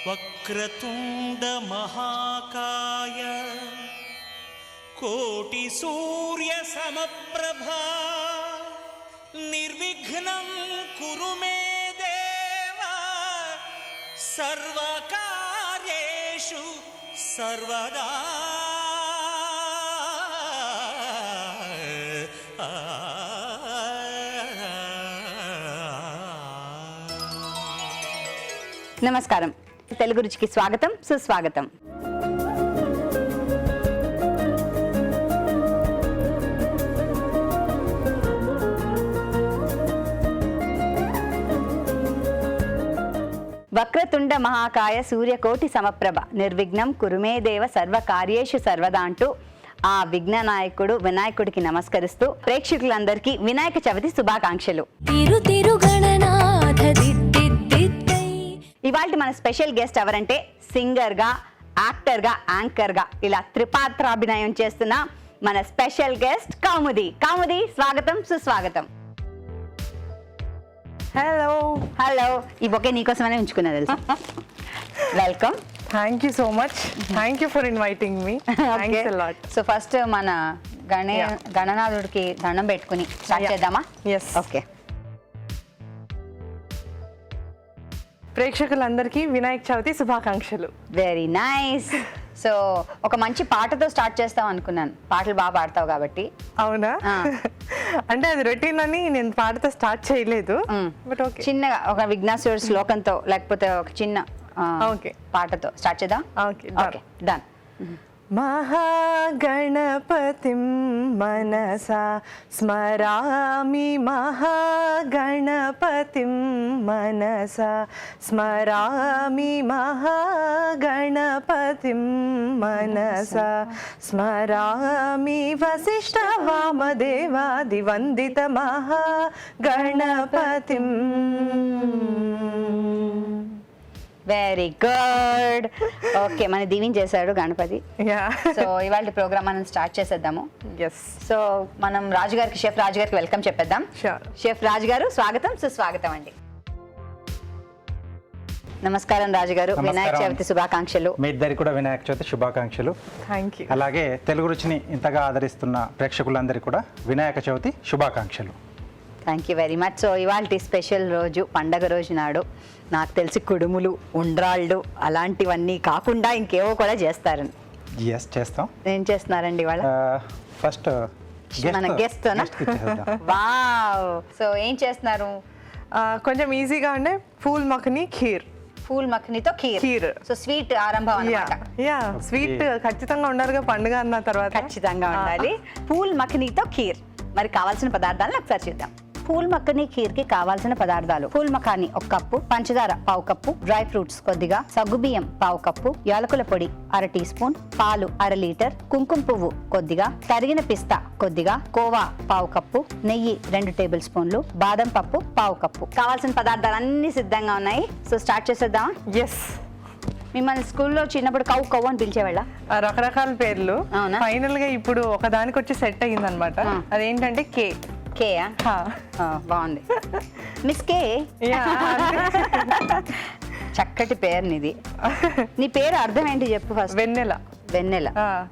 వక్రతుండ మహాకాయ కోటి సూర్య సమప్రభా నిర్విఘ్నం కురు మే దేవ సర్వకార్యేషు సర్వదా. నమస్కారం, తెలుగు రుచికి స్వాగతం, సుస్వాగతం. వక్రతుండ మహాకాయ సూర్యకోటి సమప్రభ నిర్విఘ్నం కురుమే దేవ సర్వకార్యేషు సర్వదా అంటూ ఆ విఘ్న నాయకుడు వినాయకుడికి నమస్కరిస్తూ ప్రేక్షకులందరికీ వినాయక చవితి శుభాకాంక్షలు. ఇవాళ మన స్పెషల్ గెస్ట్ ఎవరంటే సింగర్ గా, యాక్టర్ గా, యాంకర్ గా ఇలా త్రిపాత్రాభినయం చేస్తున్న మన స్పెషల్ గెస్ట్ కౌముది. కౌముది, స్వాగతం, సుస్వాగతం. Hello hello. ఈ బొకే నీకోసమనే ఉంచుకున్నా తెలుసు. Welcome. Thank you so much. Thank you for inviting me. Thanks a lot. So first మన గణనాథుడికి దండం పెట్టుకుని స్టార్ట్ చేద్దామా? ఎస్. ఓకే. ప్రేక్షకులందరికీ వినాయక చవితి శుభాకాంక్షలు. Very nice. సో ఒక మంచి పాటతో స్టార్ట్ చేస్తాం అనుకున్నాను. పాటలు బాగా పాడతావు కాబట్టి. అవునా? అంటే అది రొటీన్ అని నేను పాటతో స్టార్ట్ చేయలేదు. బట్ ఓకే, చిన్నగా ఒక విఘ్నేశ్వర శ్లోకంతో లేకపోతే ఒక చిన్న ఓకే పాటతో స్టార్ట్ చేద్దాం. Okay, okay, done. మహాగణపతిం మనసా స్మరామి, మహాగణపతిం మనసా స్మరామి, మహాగణపతిం మనసా స్మరామి, వసిష్ఠ వామదేవాది వందిత మహాగణపతిం. Very good. ఓకే, మన దీవించేశాడు గణపతి. సో ఇవాళ ప్రోగ్రామ్ మనం స్టార్ట్ చేసేద్దాము. ఎస్. సో మనం రాజు గారికి, షెఫ్ రాజు గారికి వెల్కమ్ చెప్పేద్దాం. షెఫ్ రాజు గారు, స్వాగతం, సుస్వాగతం అండి. నమస్కారం రాజు గారు, వినాయక చవితి శుభాకాంక్షలు. మీ ఇద్దరికి కూడా వినాయక చవితి శుభాకాంక్షలు. Thank you. అలాగే తెలుగు రుచిని ఇంతగా ఆదరిస్తున్న ప్రేక్షకులందరికీ కూడా వినాయక చవితి శుభాకాంక్షలు. Thank you very much. So ఇవాళ స్పెషల్ రోజు, పండగ రోజు నాడు నాకు తెలిసి కుడుములు, ఉండ్రాళ్ళు అలాంటివన్నీ కాకుండా ఇంకేవో కూడా చేస్తారని. ఎస్, చేస్తాం. ఏం చేస్తున్నారండి ఇవాళ? ఫస్ట్ మన గెస్ట్. వావ్. సో ఏం చేస్తున్నారు? కొంచెం ఈజీగా ఉండే పూల్ మఖని ఖీర్. పూల్ మఖనీతో ఖీర్. సో స్వీట్ ఆరంభం అన్నమాట. యా, స్వీట్ ఖచ్చితంగా ఉండాలిగా పండుగ అన్న తర్వాత. ఖచ్చితంగా ఉండాలి. పూల్ మఖనీతో ఖీర్. మరి కావాల్సిన పదార్థాలను ఒకసారి చూద్దాం. పూల్ మఖనీ ఖీర్ కి కావాల్సిన పదార్థాలు: పూల్ మఖానీ 1 కప్పు, పంచదార 1/2 కప్పు, డ్రై ఫ్రూట్స్ కొద్దిగా, సగ్గుబియ్యం 1/2 కప్పు, యాలకుల పొడి 1/2 టీ స్పూన్, పాలు 1/2 లీటర్, కుంకుమ పువ్వు కొద్దిగా, తరిగిన పిస్తా కొద్దిగా, కోవా 1/2 కప్పు, నెయ్యి 2 టేబుల్ స్పూన్లు, బాదం పప్పు 1/2 కప్పు. కావాల్సిన పదార్థాలు అన్ని సిద్ధంగా ఉన్నాయి. సో స్టార్ట్ చేసేద్దాం. ఎస్. మిమ్మల్ని స్కూల్లో చిన్నప్పుడు కౌ కౌ అని పిలిచేవాళ్ళ? రకరకాల పేర్లు. ఫైనల్ గా ఇప్పుడు ఒకదానికి వచ్చి సెట్ అయ్యింది అనమాట. అదేంటంటే కే. కేయా? బాగుంది. మిస్ కే. చక్కటి పేరు నీది. నీ పేరు అర్థం ఏంటి చెప్పు ఫస్ట్. వెన్నెల. వెన్నెల.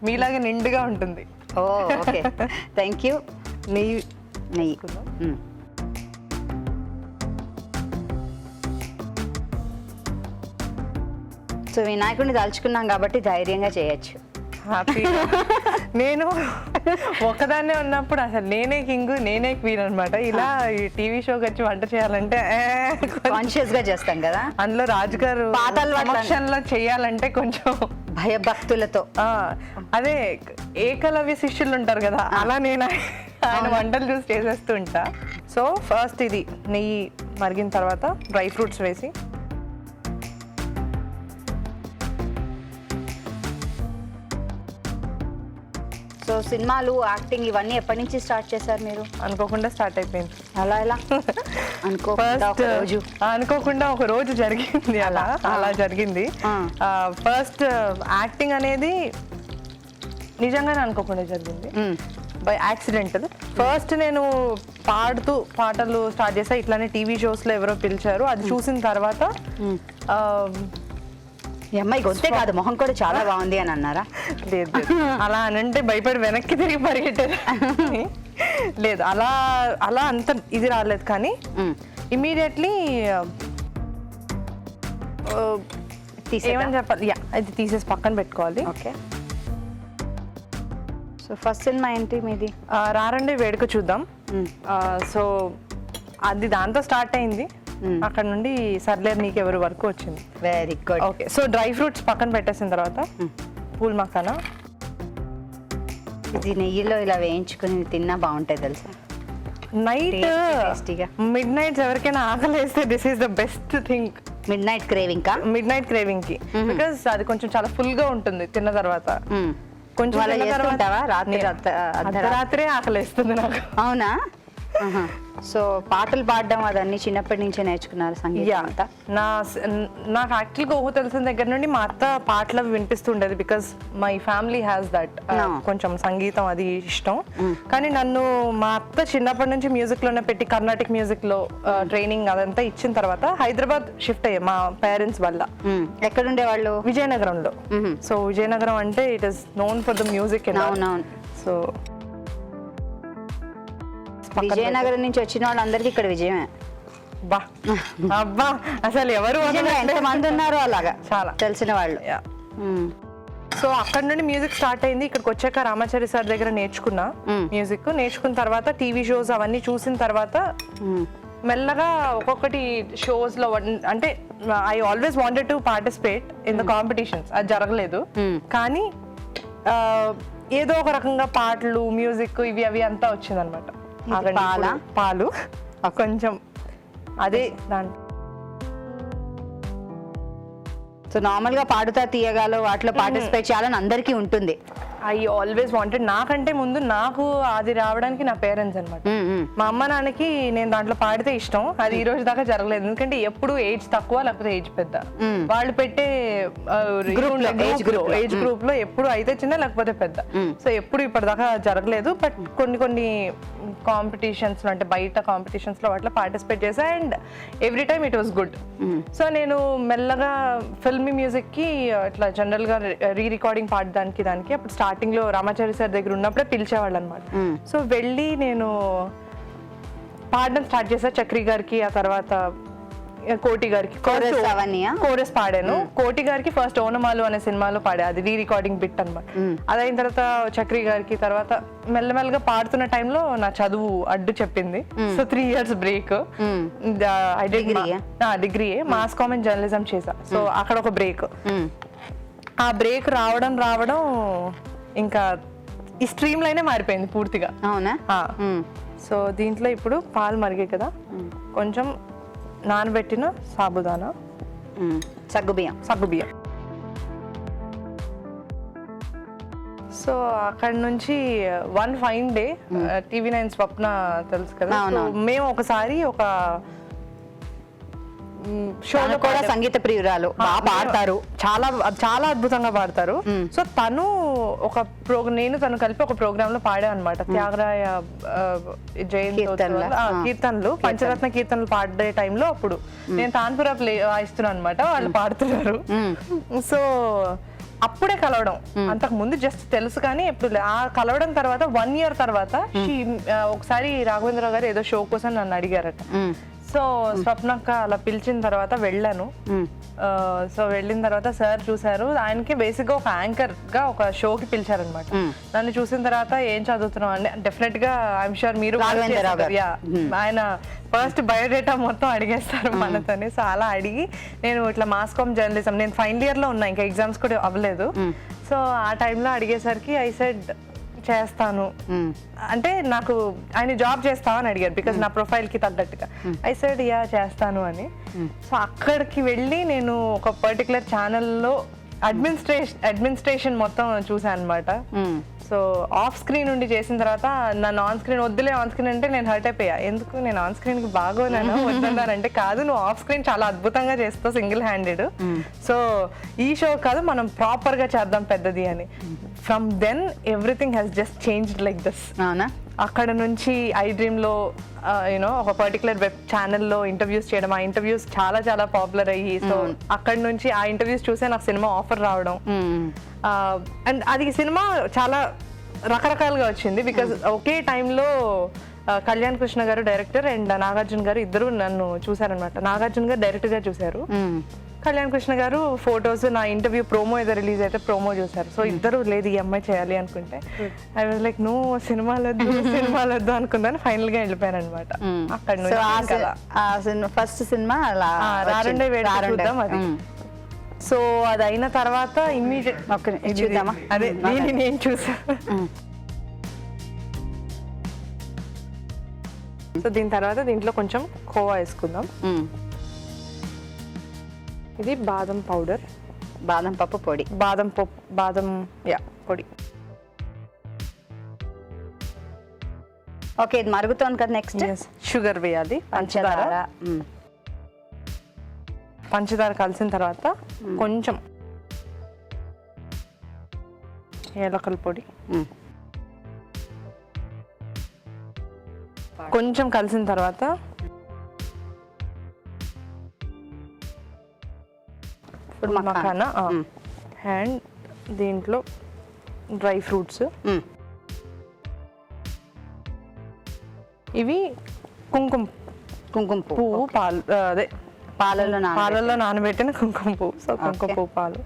మీలాగే నిండుగా ఉంటుంది. ఓ ఓకే, థ్యాంక్ యూ. నెయ్యి. నెయ్యి. సో వినాయకుడిని తలుచుకున్నాం కాబట్టి ధైర్యంగా చేయొచ్చు. హ్యాపీగా. నేను ఒక్కదాన్నే ఉన్నప్పుడు అసలు నేనే కింగ్, నేనే క్వీన్ అనమాట. ఇలా ఈ టీవీ షోకి వచ్చి వంట చేయాలంటే కాన్షియస్ గా చేస్తాం కదా. అందులో రాజుగారు సమక్షంలో చేయాలంటే కొంచెం భయభక్తులతో. అదే ఏకలవ్య శిష్యులు ఉంటారు కదా, అలా నేను ఆయన వంటలు చూసి చేసేస్తూ ఉంటా. సో ఫస్ట్ ఇది నెయ్యి మరిగిన తర్వాత డ్రై ఫ్రూట్స్ వేసి, సో సినిమాలు, యాక్టింగ్ ఇవన్నీ ఎప్పటి నుంచి స్టార్ట్ చేశారు మీరు? అనుకోకుండా స్టార్ట్ అయిపోయింది. అలా ఎలా? అనుకోకుండా ఒక రోజు జరిగింది. అలా జరిగింది. ఫస్ట్ యాక్టింగ్ అనేది నిజంగానే అనుకోకుండా జరిగింది, బై యాక్సిడెంటల్. ఫస్ట్ నేను పాడుతూ పాటలు స్టార్ట్ చేసా. ఇట్లానే టీవీ షోస్లో ఎవరో పిలిచారు, అది చూసిన తర్వాత ఈ అమ్మాయి గొంతే కాదు మొహం కూడా చాలా బాగుంది అని అన్నారా? లేదు లేదు. అలా అని అంటే భయపడి వెనక్కి తిరిగి పరిగెట్టారు. లేదు అలా అలా అంత ఇది రాలేదు, కానీ ఇమీడియట్లీ ఏమని చెప్పాలి, యా ఇది తీసేసి పక్కన పెట్టుకోవాలి. ఓకే. సో ఫస్ట్ సినిమా ఏంటి మీది? రారండి వేడుక చూద్దాం. సో అది దాంతో స్టార్ట్ అయింది. అక్కడ నుండి సర్లేరు నీకెవరు వరకు వచ్చింది. Very good. Okay, so dry fruits పక్కన పెట్టేసిన తర్వాత పూల్ మకానా ఇది నెయ్యిలో ఇలా వేయించుకుని తిన్నా బాగుంటాయి తెలుసా? నైట్ టేస్టీగా. మిడ్ నైట్స్ ఎవరికైనా ఆకలి వేస్తే this is the best thing. Mid night craving కా? మిడ్ నైట్ క్రేవింగ్ కి, బికాస్ అది కొంచెం చాలా ఫుల్ గా ఉంటుంది తిన్న తర్వాత. కొంచెం అలా తిన్న తర్వాత చేస్తుంటావా? రాత్రి అర్ధరాత్రే ఆకలి వేస్తుంది నాకు. అవునా? సో పాటలు పాడడం అదన్నీ చిన్నప్పటి నుంచే నేర్చుకున్నారు సంగీతం అంతా? నాకు యాక్చువల్గా ఊహ తెలిసిన దగ్గర నుండి మా అత్త పాటలు అవి వినిపిస్తుండేది, because my family has that కొంచెం సంగీతం అది ఇష్టం. కానీ నన్ను మా అత్త చిన్నప్పటి నుంచి మ్యూజిక్ లోనే పెట్టి కర్ణాటిక్ మ్యూజిక్ లో ట్రైనింగ్ అదంతా ఇచ్చిన తర్వాత హైదరాబాద్ షిఫ్ట్ అయ్యే మా పేరెంట్స్ వల్ల. ఎక్కడుండే వాళ్ళు? విజయనగరంలో. సో విజయనగరం అంటే it is known for the music. అవునవును. సో విజయనగరం నుంచి వచ్చిన వాళ్ళందరికీ ఇక్కడ విజయమే. బా అబ్బా అసలు ఎవరు ఎంత మంది ఉన్నారు అలాగా చాలా తెలిసిన వాళ్ళు. సో అక్కడ నుండి మ్యూజిక్ స్టార్ట్ అయింది. ఇక్కడికి వచ్చాక రామాచారి సార్ దగ్గర నేర్చుకున్నా మ్యూజిక్. నేర్చుకున్న తర్వాత టీవీ షోస్ అవన్నీ చూసిన తర్వాత మెల్లగా ఒక్కొక్కటి షోస్ లో, అంటే I always wanted to participate in the competitions. అది జరగలేదు, కానీ ఏదో ఒక రకంగా పాటలు మ్యూజిక్ ఇవి అవి అంతా వచ్చిందనమాట. పాలు కొంచెం అదే దాంట్లో. సో నార్మల్ గా పాడుతా తీయగాలో వాటిలో పార్టిసిపేట్ చేయాలని అందరికీ ఉంటుంది. I always wanted. నాకంటే ముందు నాకు అది రావడానికి నా పేరెంట్స్ అనమాట. మా అమ్మ నాన్నకి నేను దాంట్లో పాడితే ఇష్టం. అది ఈ రోజు దాకా జరగలేదు, ఎందుకంటే ఎప్పుడు ఏజ్ తక్కువ లేకపోతే ఏజ్ పెద్ద. వాళ్ళు పెట్టే ఏజ్ గ్రూప్ లో ఎప్పుడు అయితే చిన్న లేకపోతే పెద్ద. సో ఎప్పుడు ఇప్పటిదాకా జరగలేదు. బట్ కొన్ని కాంపిటీషన్స్ లో, అంటే బయట కాంపిటీషన్స్ లో వాటిలో పార్టిసిపేట్ చేసా, and every time it was good. So నేను మెల్లగా ఫిల్మీ మ్యూజిక్ కి ఇట్లా జనరల్ గా రీ రికార్డింగ్ పాడడానికి దానికి అప్పుడు స్టార్టింగ్ లో రామాచారి సార్ దగ్గర ఉన్నప్పుడే పిలిచేవాళ్ళు అనమాట. సో వెళ్ళి నేను పాడడం స్టార్ట్ చేశా చక్రి గారికి, ఆ తర్వాత కోటి గారికి కోరస్ పాడాను. కోటి గారికి ఫస్ట్ ఓనమాలు అనే సినిమాలో పాడా, అది రీ రికార్డింగ్ బిట్ అనమాట. అదైన తర్వాత చక్రి గారికి, తర్వాత మెల్లమెల్లగా పాడుతున్న టైంలో నా చదువు అడ్డు చెప్పింది. So 3 years break. డిగ్రీయే మాస్ కామ్ అండ్ జర్నలిజం చేసా. సో అక్కడ ఒక బ్రేక్. ఆ బ్రేక్ రావడం ఇంకా ఈ స్ట్రీమ్ లైనే మారిపోయింది పూర్తిగా. అవునా? సో దీంట్లో ఇప్పుడు పాలు మరిగాయి కదా, కొంచెం నానబెట్టిన సాబుదానా, సగ్గుబియ్యం. సో అక్కడ నుంచి వన్ ఫైన్ డే TV9 స్వప్న తెలుసు కదా, మేము ఒకసారి ఒక షోలో కూడా సంగీత ప్రియురాలు, బాగా పాడతారు, చాలా అద్భుతంగా పాడతారు. సో తను ఒక నేను తను కలిపి ఒక ప్రోగ్రామ్ లో పాడా అనమాట. త్యాగరాయ జయంతి కీర్తనలు, పంచరత్న కీర్తనలు పాడే టైంలో అప్పుడు నేను తాన్పురా వాయిస్తున్నాను అనమాట, వాళ్ళు పాడుతున్నారు. సో అప్పుడే కలవడం, అంతకు ముందు జస్ట్ తెలుసు కానీ ఎప్పుడు ఆ కలవడం తర్వాత 1 year తర్వాత ఒకసారి రాఘవేంద్రరావు గారు ఏదో షో కోసం నన్ను అడిగారట. సో స్వప్నక్క అలా పిలిచిన తర్వాత వెళ్ళాను. సో వెళ్ళిన తర్వాత సార్ చూసారు, ఆయనకి బేసిక్ గా ఒక యాంకర్ గా ఒక షోకి పిలిచారనమాట. నన్ను చూసిన తర్వాత ఏం చదువుతున్నావు అంటే, డెఫినెట్ గా ఐఎమ్ షూర్ మీరు ఆయన ఫస్ట్ బయోడేటా మొత్తం అడిగేస్తారు మనతోని. సో అలా అడిగి నేను ఇట్లా మాస్ కామ్ జర్నలిజం, నేను ఫైనల్ ఇయర్ లో ఉన్నా, ఇంకా ఎగ్జామ్స్ కూడా అవ్వలేదు. సో ఆ టైంలో అడిగేసరికి ఐ సెడ్ చేస్తాను అంటే, నాకు ఆయన జాబ్ చేస్తావా అని అడిగారు, బికాజ్ నా ప్రొఫైల్ కి తగ్గట్టుగా. ఐ సెడ్ యా చేస్తాను అని. సో అక్కడికి వెళ్ళి నేను ఒక పర్టికులర్ ఛానల్లో అడ్మినిస్ట్రేషన్ మొత్తం చూసాను అనమాట. సో ఆఫ్ స్క్రీన్ నుండి చేసిన తర్వాత నన్ను ఆన్ స్క్రీన్ వద్దులే, ఆన్ స్క్రీన్ అంటే నేను హర్ట్ అయిపోయా. ఎందుకు నేను ఆన్ స్క్రీన్ కి బాగోలేను వద్దన్నారంటే, కాదు నువ్వు ఆఫ్ స్క్రీన్ చాలా అద్భుతంగా చేస్తావు సింగిల్ హ్యాండెడ్, సో ఈ షో కాదు మనం ప్రాపర్ గా చేద్దాం పెద్దది అని. From then everything has just changed like this. అవునా? అక్కడ నుంచి ఐ డ్రీమ్లో యూనో ఒక పర్టికులర్ వెబ్ ఛానల్లో ఇంటర్వ్యూస్ చేయడం, ఆ ఇంటర్వ్యూస్ చాలా చాలా పాపులర్ అయ్యి, సో అక్కడ నుంచి ఆ ఇంటర్వ్యూస్ చూసే నాకు సినిమా ఆఫర్ రావడం. అండ్ అది సినిమా చాలా రకరకాలుగా వచ్చింది బికాజ్ ఒకే టైంలో కళ్యాణ్ కృష్ణ గారు డైరెక్టర్ అండ్ నాగార్జున గారు ఇద్దరు నన్ను చూసారనమాట. నాగార్జున గారు డైరెక్ట్గా చూశారు, కళ్యాణ్ కృష్ణ గారు ఫొటోస్, నా ఇంటర్వ్యూ ప్రోమో ఏదో రిలీజ్ అయితే ప్రోమో చూసారు. సో ఇద్దరు లేదు ఈ అమ్మాయి చేయాలి అనుకుంటే ఐ వాజ్ లైక్ నో సినిమాలొద్దు అనుకుందాను. ఫైనల్ గా వెళ్ళిపోయాను అనమాట. అక్కడ నుంచి ఫస్ట్ సినిమా రారండే వేడి చూద్దాం అది. సో అది అయిన తర్వాత ఇమ్మీడియట్ చూద్దామా, అదే నేను చూసాను. సో దీని తర్వాత దీంట్లో కొంచెం కోవా వేసుకుందాం. ఇది బాదం పౌడర్, బాదం పప్పు పొడి, బాదం పొడి. ఓకే, ఇది మరుగుతోంది కదా. నెక్స్ట్ షుగర్ వేయాలి, పంచదార కలిసిన తర్వాత కొంచెం ఏలకల పొడి, కొంచెం కలిసిన తర్వాత మఖానా అండ్ దీంట్లో డ్రై ఫ్రూట్స్. ఇవి కుంకుమ పువ్వు, పాలు, అదే పాలల్లో నానబెట్టిన కుంకుమ పువ్వు. సో కుంకుమ పువ్వు పాలు.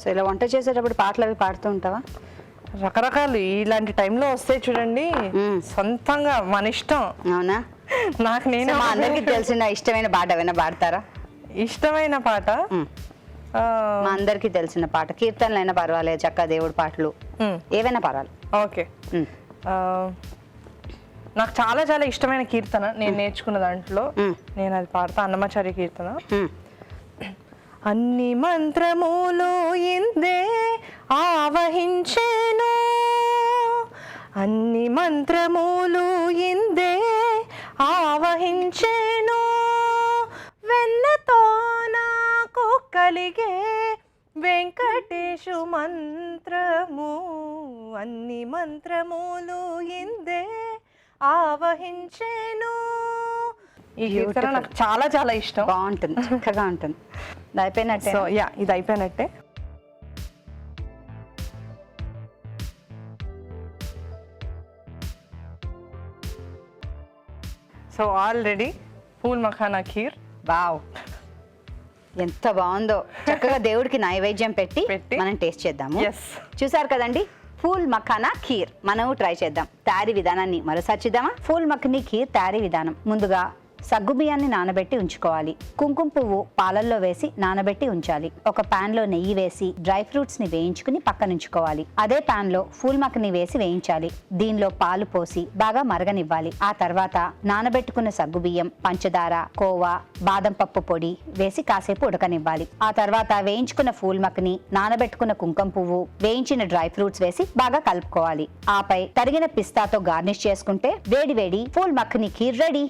సో ఇలా వంట చేసేటప్పుడు పాటలు అవి పాడుతూ ఉంటావా? రకరకాలు ఇలాంటి టైంలో వస్తే చూడండి, సొంతంగా మన ఇష్టం. అవునా? నాకు నేను మా అందరికి తెలిసిన ఇష్టమైన పాట ఏమైనా పాడతారా? ఇష్టమైన పాట మా అందరికి తెలిసిన పాట, కీర్తనలు అయినా పర్వాలేదు, చక్క దేవుడి పాటలు ఏవైనా పర్వాలేదు. ఓకే, నాకు చాలా చాలా ఇష్టమైన కీర్తన నేను నేర్చుకున్న దాంట్లో నేను అది పాడతా, అన్నమాచార్య కీర్తన. అన్ని మంత్రములు ఇందే ఆవహించేను, అన్ని మంత్రములు ఇందే ఆవహించేను, వెన్నతో నాకు కలిగే వెంకటేశు మంత్రము, అన్ని మంత్రములు ఇందే ఆవహించేను. ఈ కీర్తన నాకు చాలా చాలా ఇష్టం. బాగుంటుంది, చక్కగా ఉంటుంది. ఇది అయిపోయినట్టే. సో ఇది అయిపోయినట్టే. So already pool makhana kheer. Wow, ఎంత బాగుందో. చక్కగా దేవుడికి నైవేద్యం పెట్టి మనం టేస్ట్ చేద్దాము. చూసారు కదండి, ఫూల్ మఖానా ఖీర్. మనం ట్రై చేద్దాం. తయారీ విధానాన్ని మరోసారి చూద్దామా? ఫూల్ మఖనీ ఖీర్ తయారీ విధానం. ముందుగా సగ్గుబియ్యాన్ని నానబెట్టి ఉంచుకోవాలి. కుంకుమ పువ్వు పాలల్లో వేసి నానబెట్టి ఉంచాలి. ఒక పాన్ లో నెయ్యి వేసి డ్రై ఫ్రూట్స్ ని వేయించుకుని పక్కనుంచుకోవాలి. అదే పాన్ లో ఫూల్ మఖనీ వేసి వేయించాలి. దీనిలో పాలు పోసి బాగా మరగనివ్వాలి. ఆ తర్వాత నానబెట్టుకున్న సగ్గుబియ్యం, పంచదార, కోవా, బాదం పప్పు పొడి వేసి కాసేపు ఉడకనివ్వాలి. ఆ తర్వాత వేయించుకున్న ఫూల్ మఖనీ, నానబెట్టుకున్న కుంకుమ పువ్వు, వేయించిన డ్రై ఫ్రూట్స్ వేసి బాగా కలుపుకోవాలి. ఆపై తరిగిన పిస్తాతో గార్నిష్ చేసుకుంటే వేడి వేడి ఫూల్ మఖనీ ఖీర్ రెడీ.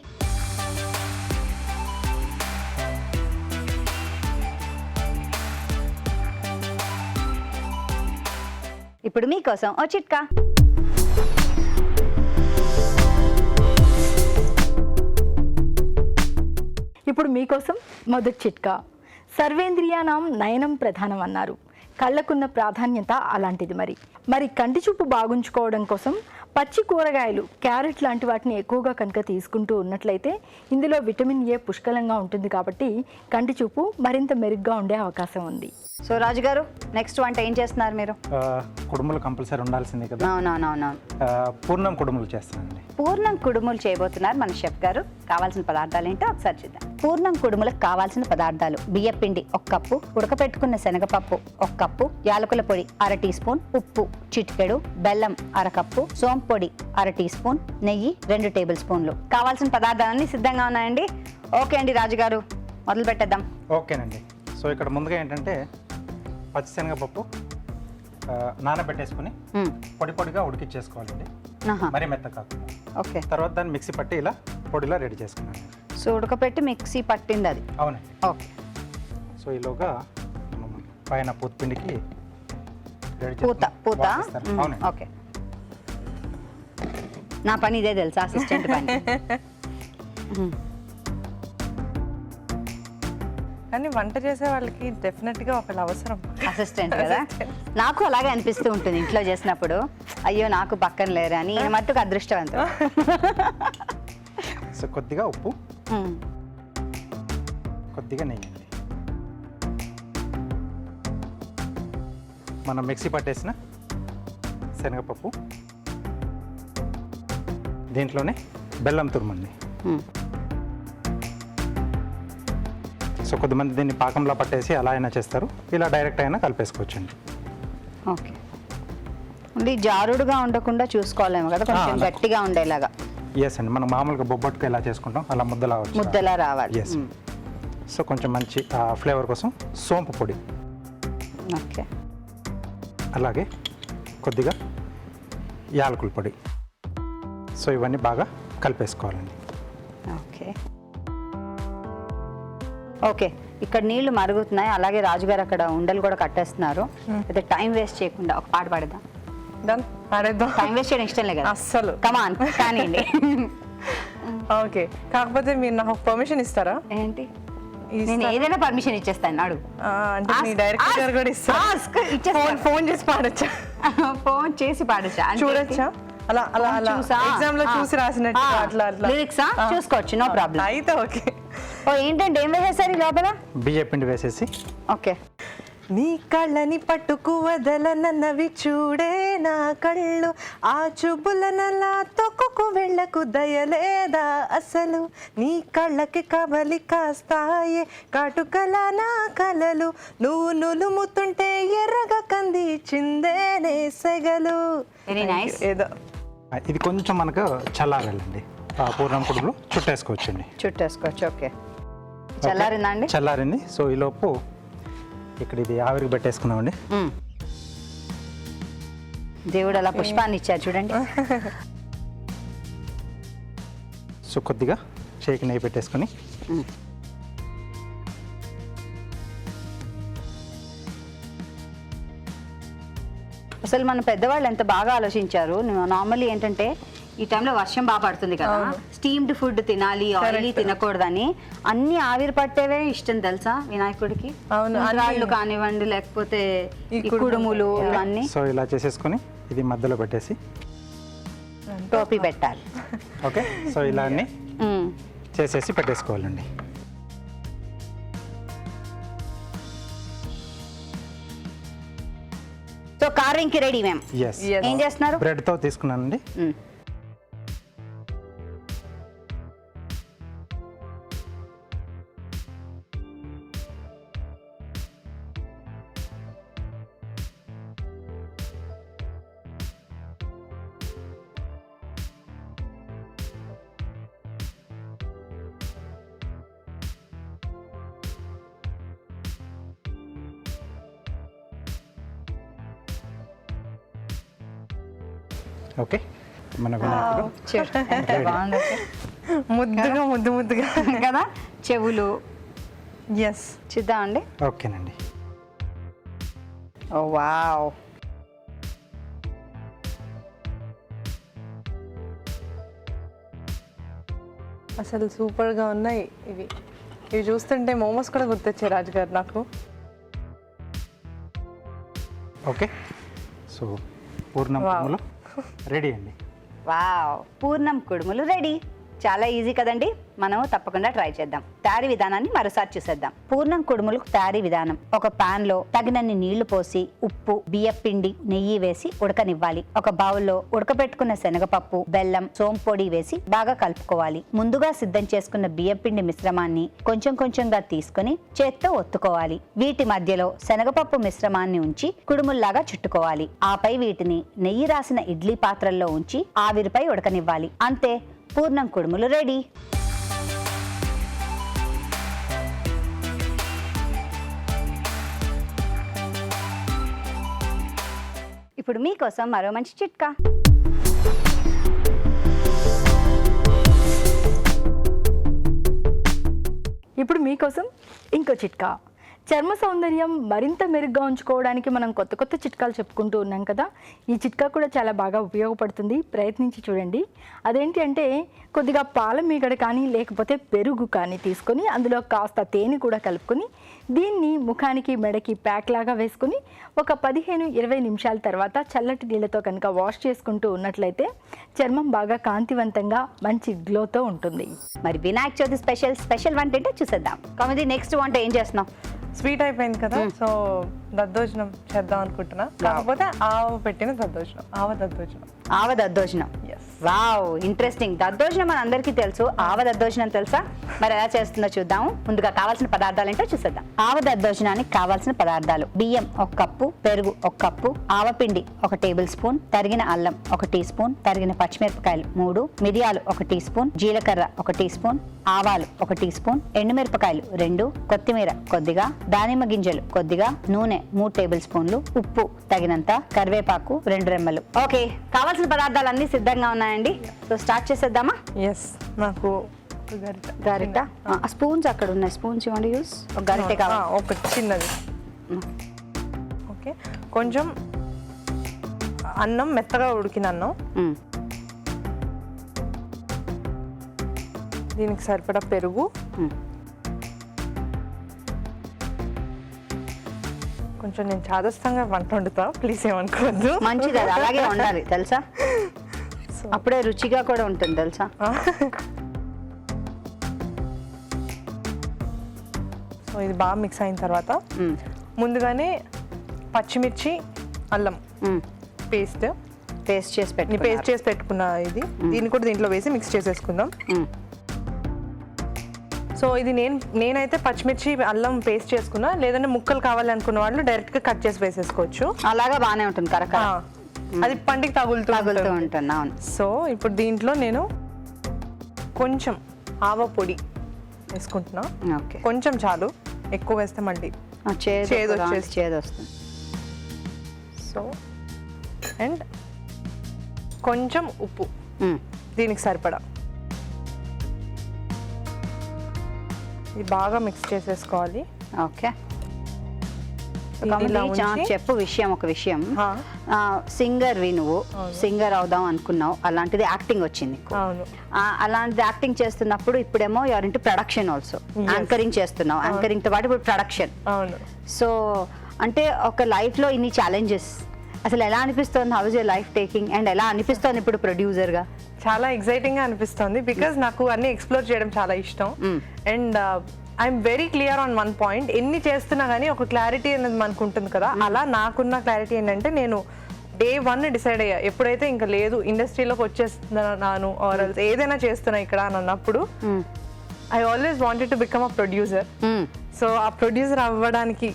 ఇప్పుడు మీకోసం ఓ చిట్కా. ఇప్పుడు మీకోసం మొదటి చిట్కా. సర్వేంద్రియానాం నయనం ప్రధానం అన్నారు. కళ్ళకున్న ప్రాధాన్యత అలాంటిది. మరి కంటి చూపు బాగుంచుకోవడం కోసం పచ్చి కూరగాయలు, క్యారెట్ లాంటి వాటిని ఎక్కువగా కనుక తీసుకుంటూ ఉన్నట్లయితే ఇందులో విటమిన్ ఏ పుష్కలంగా ఉంటుంది కాబట్టి కంటి చూపు మరింత మెరుగ్గా ఉండే అవకాశం ఉంది. సో రాజు గారు, నెక్స్ట్ వంట ఏం చేస్తున్నారు మీరు? కుడుములు కంపల్సరీ ఉండాల్సిందే కదా. అవునవునవును. పూర్ణం కుడుములు చేస్తానండి. పూర్ణం కుడుములు చేయబోతున్నారు మన షెఫ్ గారు. కావాల్సిన పదార్థాలు ఏంటో ఒకసారి చూద్దాం. పూర్ణం కుడుములకు కావాల్సిన పదార్థాలు: బియ్యపిండి 1 కప్పు, ఉడకపెట్టుకున్న శనగపప్పు 1 కప్పు, యాలకుల పొడి 1/2 టీ స్పూన్, ఉప్పు చిటికెడు, బెల్లం 1/2 కప్పు, సోంపు పొడి 1/2 టీ స్పూన్, నెయ్యి 2 టేబుల్ స్పూన్లు. కావాల్సిన పదార్థాలన్నీ సిద్ధంగా ఉన్నాయండి. ఓకే అండి రాజు గారు, మొదలు పెట్టేద్దాం. ఓకేనండి. సో ఇక్కడ ముందుగా ఏంటంటే పచ్చిశనగపప్పు నానబెట్టేసుకుని పొడి పొడిగా ఉడికిచ్చేసుకోవాలండి, మరీ మెత్త కాకుండా. ఓకే. తర్వాత దాన్ని మిక్సీ పట్టి ఇలా పొడిలా రెడీ చేసుకున్నాను. సో ఉడకపెట్టి మిక్సీ పట్టింది అది. అవునండి. ఓకే. సో ఈలోగా పైన పూతపిండికి రెడీ పూత పూత అవునండి. ఓకే. నా పని ఇదే తెలుసా, అసిస్టెంట్ పని. కానీ వంట చేసే వాళ్ళకి డెఫినెట్ గా ఒకళ్ళు అవసరం. అసిస్టెంట్ కదా, నాకు అలాగే అనిపిస్తూ ఉంటుంది ఇంట్లో చేసినప్పుడు. అయ్యో నాకు పక్కన లేరు అని. ఈ మట్టుకు అదృష్టవంతం. సో కొద్దిగా ఉప్పు, కొద్దిగా నెయ్యి అండి. మనం మిక్సీ పట్టేసిన శనగపప్పు, దీంట్లోనే బెల్లం తురుమండి. సో కొద్దిమంది దీన్ని పాకంలో పట్టేసి అలా అయినా చేస్తారు, ఇలా డైరెక్ట్ అయినా కలిపేసుకోవచ్చండి. ఓకే. ఇది జారుడుగా ఉండకుండా చూసుకోవాలేమో కదా, కొంచెం గట్టిగా ఉండేలాగా. ఎస్ అండి, మనం మామూలుగా బొబ్బట్టుకు ఎలా చేసుకుంటాం అలా ముద్దలా వచ్చి ముద్దలా రావాలి. ఎస్. సో కొంచెం మంచి ఫ్లేవర్ కోసం సోంపు పొడి, ఓకే. అలాగే కొద్దిగా యాలకుల పొడి. సో ఇవన్నీ బాగా కలిపేసుకోవాలండి. Okay okay. ఇక్కడ నీళ్లు మరుగుతున్నాయి, అలాగే రాజుగారు అక్కడ ఉండలు కూడా కట్టేస్తున్నారు. అయితే టైం వేస్ట్ చేయకుండా ఒక పాట పాడదాం. డన్, పాడేద్దాం. టైం వేస్ట్ చేయడం ఇష్టం లేదు అస్సలు. కమాన్ కానివ్వండి. ఓకే, కాకపోతే మీరు నాకు పర్మిషన్ ఇస్తారా? ఏంటి, నేను ఏదైనా పర్మిషన్ ఇచ్చేస్తాను. అడుగు. అంటే మీ డైరెక్టర్ గారు కూడా ఇస్తారు. ఫోన్ చేసి పాడొచ్చా? ఫోన్ చేసి పాడొచ్చా? చూడొచ్చా? అలా అలా అలా ఎగ్జామ్ లో చూసి రాసినట్టు అట్లా అట్లా లిరిక్సా చూసుకోవచ్చు, నో ప్రాబ్లం. అయితే ఓకే. ఓ ఏంటంటే ఏం వేసేసారు ఈ లోపల? బియ్య పిండి వేసేసి. ఓకే. నీ కళ్ళని పట్టుకు వదలనన్నవి చూడే నా కళ్ళు, ఆ చూపులనలా తొక్కుకు వెళ్ళకు దయలేదా అసలు, నీ కళ్ళకి కబలి కాస్తాయే కాటుకల నా కలలు, నువ్వు నులుముతుంటే ఎర్రగా కంది చిందేనే సెగలు. Very nice. ఏదో ఇది కొంచెం మనకు చల్లారాలండి. పూర్ణం కుడుములు చుట్టేసుకోవచ్చండి. చుట్టేసుకోవచ్చు. ఓకే, చల్లారిందా అండి? చల్లారింది. సో ఈలోపు ఇక్కడ ఇది ఆవిరికి పెట్టేసుకున్నామండి. దేవుడు అలా పుష్పాన్ని ఇచ్చారు చూడండి. సో కొద్దిగా చేయికి నెయ్యి పెట్టేసుకొని అసలు మన పెద్దవాళ్ళు ఎంత బాగా ఆలోచించారు. నార్మల్లీ ఏంటంటే ఈ టైంలో వర్షం బాగా పడుతుంది కదా, స్టీమ్డ్ ఫుడ్ తినాలి, ఆయిలీ తినకూడదని అన్ని ఆవిరి పట్టేవే ఇష్టం తెలుసా వినాయకుడికి. రాళ్ళు కానివ్వండి, లేకపోతే ఈ కుడుములు ఇవన్నీ. సో ఇలా చేసేసుకొని ఇది మధ్యలో పెట్టేసి టోపీ పెట్టాలి. ఓకే. సో ఇలా అన్ని చేసేసి పెట్టేసుకోవాలండి. సో కార్వింగ్కి రెడీ మేము. ఎస్. ఏం చేస్తున్నారు? బ్రెడ్తో తీసుకున్నానండి. ఓకే, మన వినాయకుడు బాగుంది ముద్దుగా ముద్దు ముద్దుగా కదా, చెవులు. ఎస్, చూద్దామండి. ఓకేనండి. ఓ వావ్, అసలు సూపర్గా ఉన్నాయి ఇవి. ఇవి చూస్తుంటే మోమోస్ కూడా గుర్తొచ్చాయి రాజుగారు నాకు. ఓకే. సో పూర్ణం కుడుములు రెడీ అండి. వావ్, పూర్ణం కుడుములు రెడీ. చాలా ఈజీ కదండి, మనం తప్పకుండా ట్రై చేద్దాం. తయారీ విధానాన్ని మరోసారి చూసేద్దాం. పూర్ణం కుడుములకు తయారీ విధానం: ఒక పాన్ లో తగినన్ని నీళ్లు పోసి ఉప్పు, బియ్యం పిండి, నెయ్యి వేసి ఉడకనివ్వాలి. ఒక బౌల్లో ఉడకబెట్టుకున్న శనగపప్పు, బెల్లం, సోంపొడి వేసి బాగా కలుపుకోవాలి. ముందుగా సిద్ధం చేసుకున్న బియ్యం పిండి మిశ్రమాన్ని కొంచెం కొంచెంగా తీసుకుని చేత్తో ఒత్తుకోవాలి. వీటి మధ్యలో శనగపప్పు మిశ్రమాన్ని ఉంచి కుడుముల్లాగా చుట్టుకోవాలి. ఆపై వీటిని నెయ్యి రాసిన ఇడ్లీ పాత్రల్లో ఉంచి ఆవిరిపై ఉడకనివ్వాలి. అంతే, పూర్ణం కుడుములు రెడీ. ఇప్పుడు మీకోసం మరో మంచి చిట్కా. ఇప్పుడు మీకోసం ఇంకో చిట్కా. చర్మ సౌందర్యం మరింత మెరుగ్గా ఉంచుకోవడానికి మనం కొత్త కొత్త చిట్కాలు చెప్పుకుంటూ ఉన్నాం కదా. ఈ చిట్కా కూడా చాలా బాగా ఉపయోగపడుతుంది, ప్రయత్నించి చూడండి. అదేంటి అంటే కొద్దిగా పాల మీగడ కానీ లేకపోతే పెరుగు కానీ తీసుకొని అందులో కాస్త తేనె కూడా కలుపుకొని దీన్ని ముఖానికి మెడకి ప్యాక్ లాగా వేసుకొని ఒక 15-20 నిమిషాల తర్వాత చల్లటి నీళ్ళతో కనుక వాష్ చేసుకుంటూ ఉన్నట్లయితే చర్మం బాగా కాంతివంతంగా మంచి గ్లోతో ఉంటుంది. మరి వినాయక చవితి స్పెషల్ వంట ఏంటో చూసేద్దాం. కామెడీ నెక్స్ట్ వంట ఏం చేస్తున్నాం? స్వీట్ అయిపోయింది కదా, సో దద్దోజనం చేద్దాం అనుకుంటున్నా. కాకపోతే ఆవ పెట్టిన దద్దోజనం, ఆవ దద్దోజనం. Wow, interesting. దద్దోజనం మన అందరికీ తెలుసు, ఆవ దద్దోజనం తెలుసా? మరి ఎలా చేస్తుందో చూద్దాము. ముందుగా కావాల్సిన పదార్థాలు ఏంటో చూసేద్దాం. ఆవ దద్దోజనానికి కావాల్సిన పదార్థాలు: బియ్యం 1 కప్పు, పెరుగు 1 కప్పు, ఆవపిండి 1 టేబుల్ స్పూన్, తరిగిన అల్లం 1 టీ స్పూన్, తరిగిన పచ్చిమిరపకాయలు 3, మిరియాలు 1 టీ స్పూన్, జీలకర్ర 1 టీ స్పూన్, ఆవాలు 1 టీ స్పూన్, ఎండుమిరపకాయలు 2, కొత్తిమీర కొద్దిగా, దానిమ్మ గింజలు కొద్దిగా, నూనె 3 టేబుల్ స్పూన్లు, ఉప్పు తగినంత, కరివేపాకు 2 రెమ్మలు. ఓకే, కావాల్సిన పదార్థాలన్నీ సిద్ధంగా ఉన్నాయండి. సో స్టార్ట్ చేసేద్దామా? ఎస్, నాకు గరిట, స్పూన్స్ అక్కడ ఉన్నాయి, స్పూన్స్ ఇవ్వండి. యూస్ ఒక గరిటె కావాలి, ఒకటి చిన్నది. ఓకే, కొంచెం అన్నం, మెత్తగా ఉడికిన అన్నం, దీనికి సరిపడా పెరుగు, కొంచెం నేను చాదస్తంగా వంట వండుతా, ప్లీజ్ ఏమనుకోవద్దు. మంచిది, అది అలాగే ఉండాలి తెలుసా, అప్పుడే రుచిగా కూడా ఉంటుంది తెలుసా. సో ఇది బాగా మిక్స్ అయిన తర్వాత ముందుగానే పచ్చిమిర్చి, అల్లం పేస్ట్ చేసి పెట్టుకున్న ఇది, దీన్ని కూడా దీంట్లో వేసి మిక్స్ చేసేసుకుందాం. సో ఇది నేనైతే పచ్చిమిర్చి, అల్లం పేస్ట్ చేసుకున్నా, లేదంటే ముక్కలు కావాలి అనుకున్న వాళ్ళు డైరెక్ట్ గా కట్ చేసి వేసేసుకోవచ్చు. అలాగా బాగానే ఉంటుంది, కరెక్ట్. అది పంటికి తగులుతూ ఉంటుంది. అవును. సో ఇప్పుడు దీంట్లో నేను కొంచెం ఆవ పొడి వేసుకుంటున్నా. ఓకే, కొంచెం చాలు, ఎక్కువ వేస్తే మళ్ళీ చేదు వస్తుంది. సో అండ్ కొంచెం ఉప్పు దీనికి సరిపడా. ఇది బాగా మిక్స్ చేసేసుకోవాలి. ఓకే, చెప్పు ఒక విషయం. సింగర్ నువ్వు సింగర్ అవుదాం అనుకున్నావు, అలాంటిది యాక్టింగ్ వచ్చింది. అలాంటిది యాక్టింగ్ చేస్తున్నప్పుడు ఇప్పుడేమో you are into production also, anchoring చేస్తున్నావు. యాంకరింగ్ తో పాటు ఇప్పుడు ప్రొడక్షన్. సో అంటే ఒక లైఫ్ లో ఇన్ని ఛాలెంజెస్, అసలు ఎలా అనిపిస్తుంది? How is your life taking and ఎలా అనిపిస్తుంది ఇప్పుడు ప్రొడ్యూసర్ గా? చాలా ఎక్సైటింగ్ గా అనిపిస్తుంది, బికాస్ నాకు అన్ని ఎక్స్ప్లోర్ చేయడం చాలా ఇష్టం. And I'm very clear on one point. ఎన్ని చేస్తున్నా కానీ ఒక క్లారిటీ అనేది మనకు ఉంటుంది కదా, అలా నాకున్న క్లారిటీ ఏంటంటే నేను Day 1 డిసైడ్ అయ్యా, ఎప్పుడైతే ఇంకా లేదు ఇండస్ట్రీలోకి వచ్చేస్తున్నాను ఆర్ ఏదైనా చేస్తున్నా ఇక్కడ అని అన్నప్పుడు I always wanted to become a producer. So ఆ ప్రొడ్యూసర్ అవ్వడానికి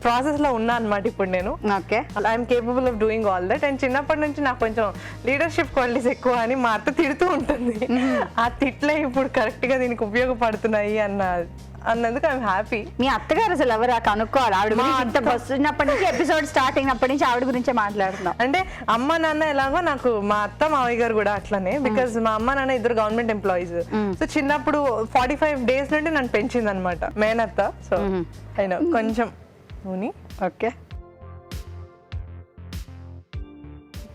ప్రాసెస్ లో ఉన్నా అనమాట ఇప్పుడు నేను. Okay, I'm capable of doing all that. And చిన్నప్పటి నుంచి నాకు కొంచెం లీడర్షిప్ క్వాలిటీస్ ఎక్కువ అని మా అత్త తిడుతూ ఉంటుంది. ఆ తిట్లే ఇప్పుడు కరెక్ట్ గా దీనికి ఉపయోగపడుతున్నాయి అన్నందుకు ఐఎమ్ హ్యాపీ. మీ అత్తగారు అసలు ఎవరు కనుక్కోవాలి? ఆవిడ గురించి వస్తున్నప్పటి నుంచి, ఎపిసోడ్ స్టార్ట్ అయినప్పటి నుంచి ఆవిడ గురించే మాట్లాడుతున్నాం. అంటే అమ్మ నాన్న ఎలాగో నాకు మా అత్త మావయ్య గారు కూడా అట్లనే, బికాస్ మా అమ్మ నాన్న ఇద్దరు గవర్నమెంట్ ఎంప్లాయీస్. సో చిన్నప్పుడు 45 days నుండి నన్ను పెంచింది అనమాట మేనత్త. సో అయినా కొంచెం నూనె. ఓకే,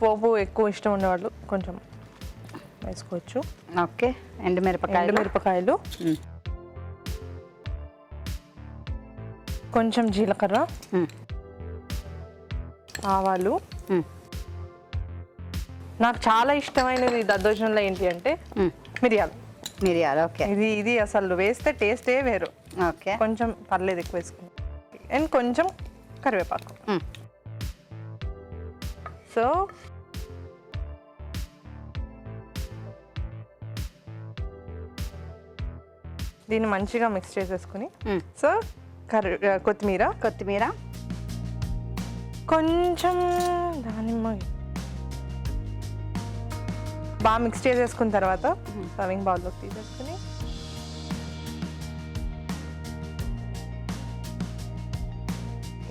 పోపు ఎక్కువ ఇష్టం ఉండేవాళ్ళు కొంచెం వేసుకోవచ్చు. ఓకే, ఎండుమిరపకాయలు, కొంచెం జీలకర్ర, ఆవాలు. నాకు చాలా ఇష్టమైనది దద్దోజనంలో ఏంటి అంటే మిరియాలు. ఓకే, ఇది అసలు వేస్తే టేస్టే వేరు. ఓకే, కొంచెం పర్లేదు ఎక్కువ వేసుకుని, అండ్ కొంచెం కరివేపాకు. సో దీన్ని మంచిగా మిక్స్ చేసేసుకుని, సో కొత్తిమీర, కొంచెం దానిమ్మ బాగా మిక్స్ చేసేసుకున్న తర్వాత సర్వింగ్ బౌల్లోకి తీసేసుకుని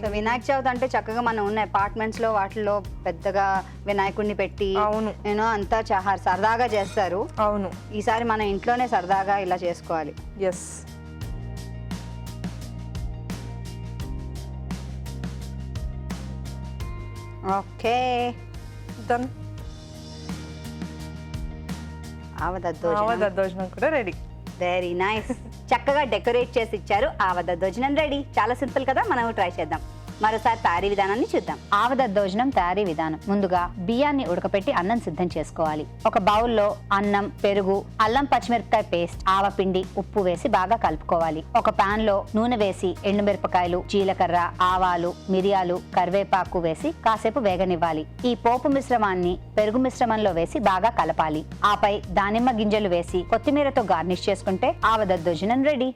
సో వినాయక చవితి అంటే చక్కగా మనం ఉన్న అపార్ట్మెంట్స్ లో వాటిలో పెద్దగా వినాయకుడిని పెట్టి అవును నేను అంతా సరదాగా చేస్తారు. అవును, ఈసారి మన ఇంట్లోనే సరదాగా ఇలా చేసుకోవాలి. ఎస్. Okay, done. దద్దోజనం కూడా రెడీ. Very nice. చక్కగా డెకరేట్ చేసి ఇచ్చారు. ఆవదద్దోజనం రెడీ. చాలా సింపుల్ కదా, మనం ట్రై చేద్దాం. మరోసారి తయారీ విధానాన్ని చూద్దాం. ఆవదద్దోజనం తయారీ విధానం. ముందుగా బియ్యాన్ని ఉడకపెట్టి అన్నం సిద్ధం చేసుకోవాలి. ఒక బౌల్లో అన్నం, పెరుగు, అల్లం పచ్చిమిరపకాయ పేస్ట్, ఆవపిండి, ఉప్పు వేసి బాగా కలుపుకోవాలి. ఒక పాన్ లో నూనె వేసి ఎండుమిరపకాయలు, జీలకర్ర, ఆవాలు, మిరియాలు, కరివేపాకు వేసి కాసేపు వేగనివ్వాలి. ఈ పోపు మిశ్రమాన్ని పెరుగు మిశ్రమంలో వేసి బాగా కలపాలి. ఆపై దానిమ్మ గింజలు వేసి కొత్తిమీరతో గార్నిష్ చేసుకుంటే ఆవదద్దోజనం రెడీ.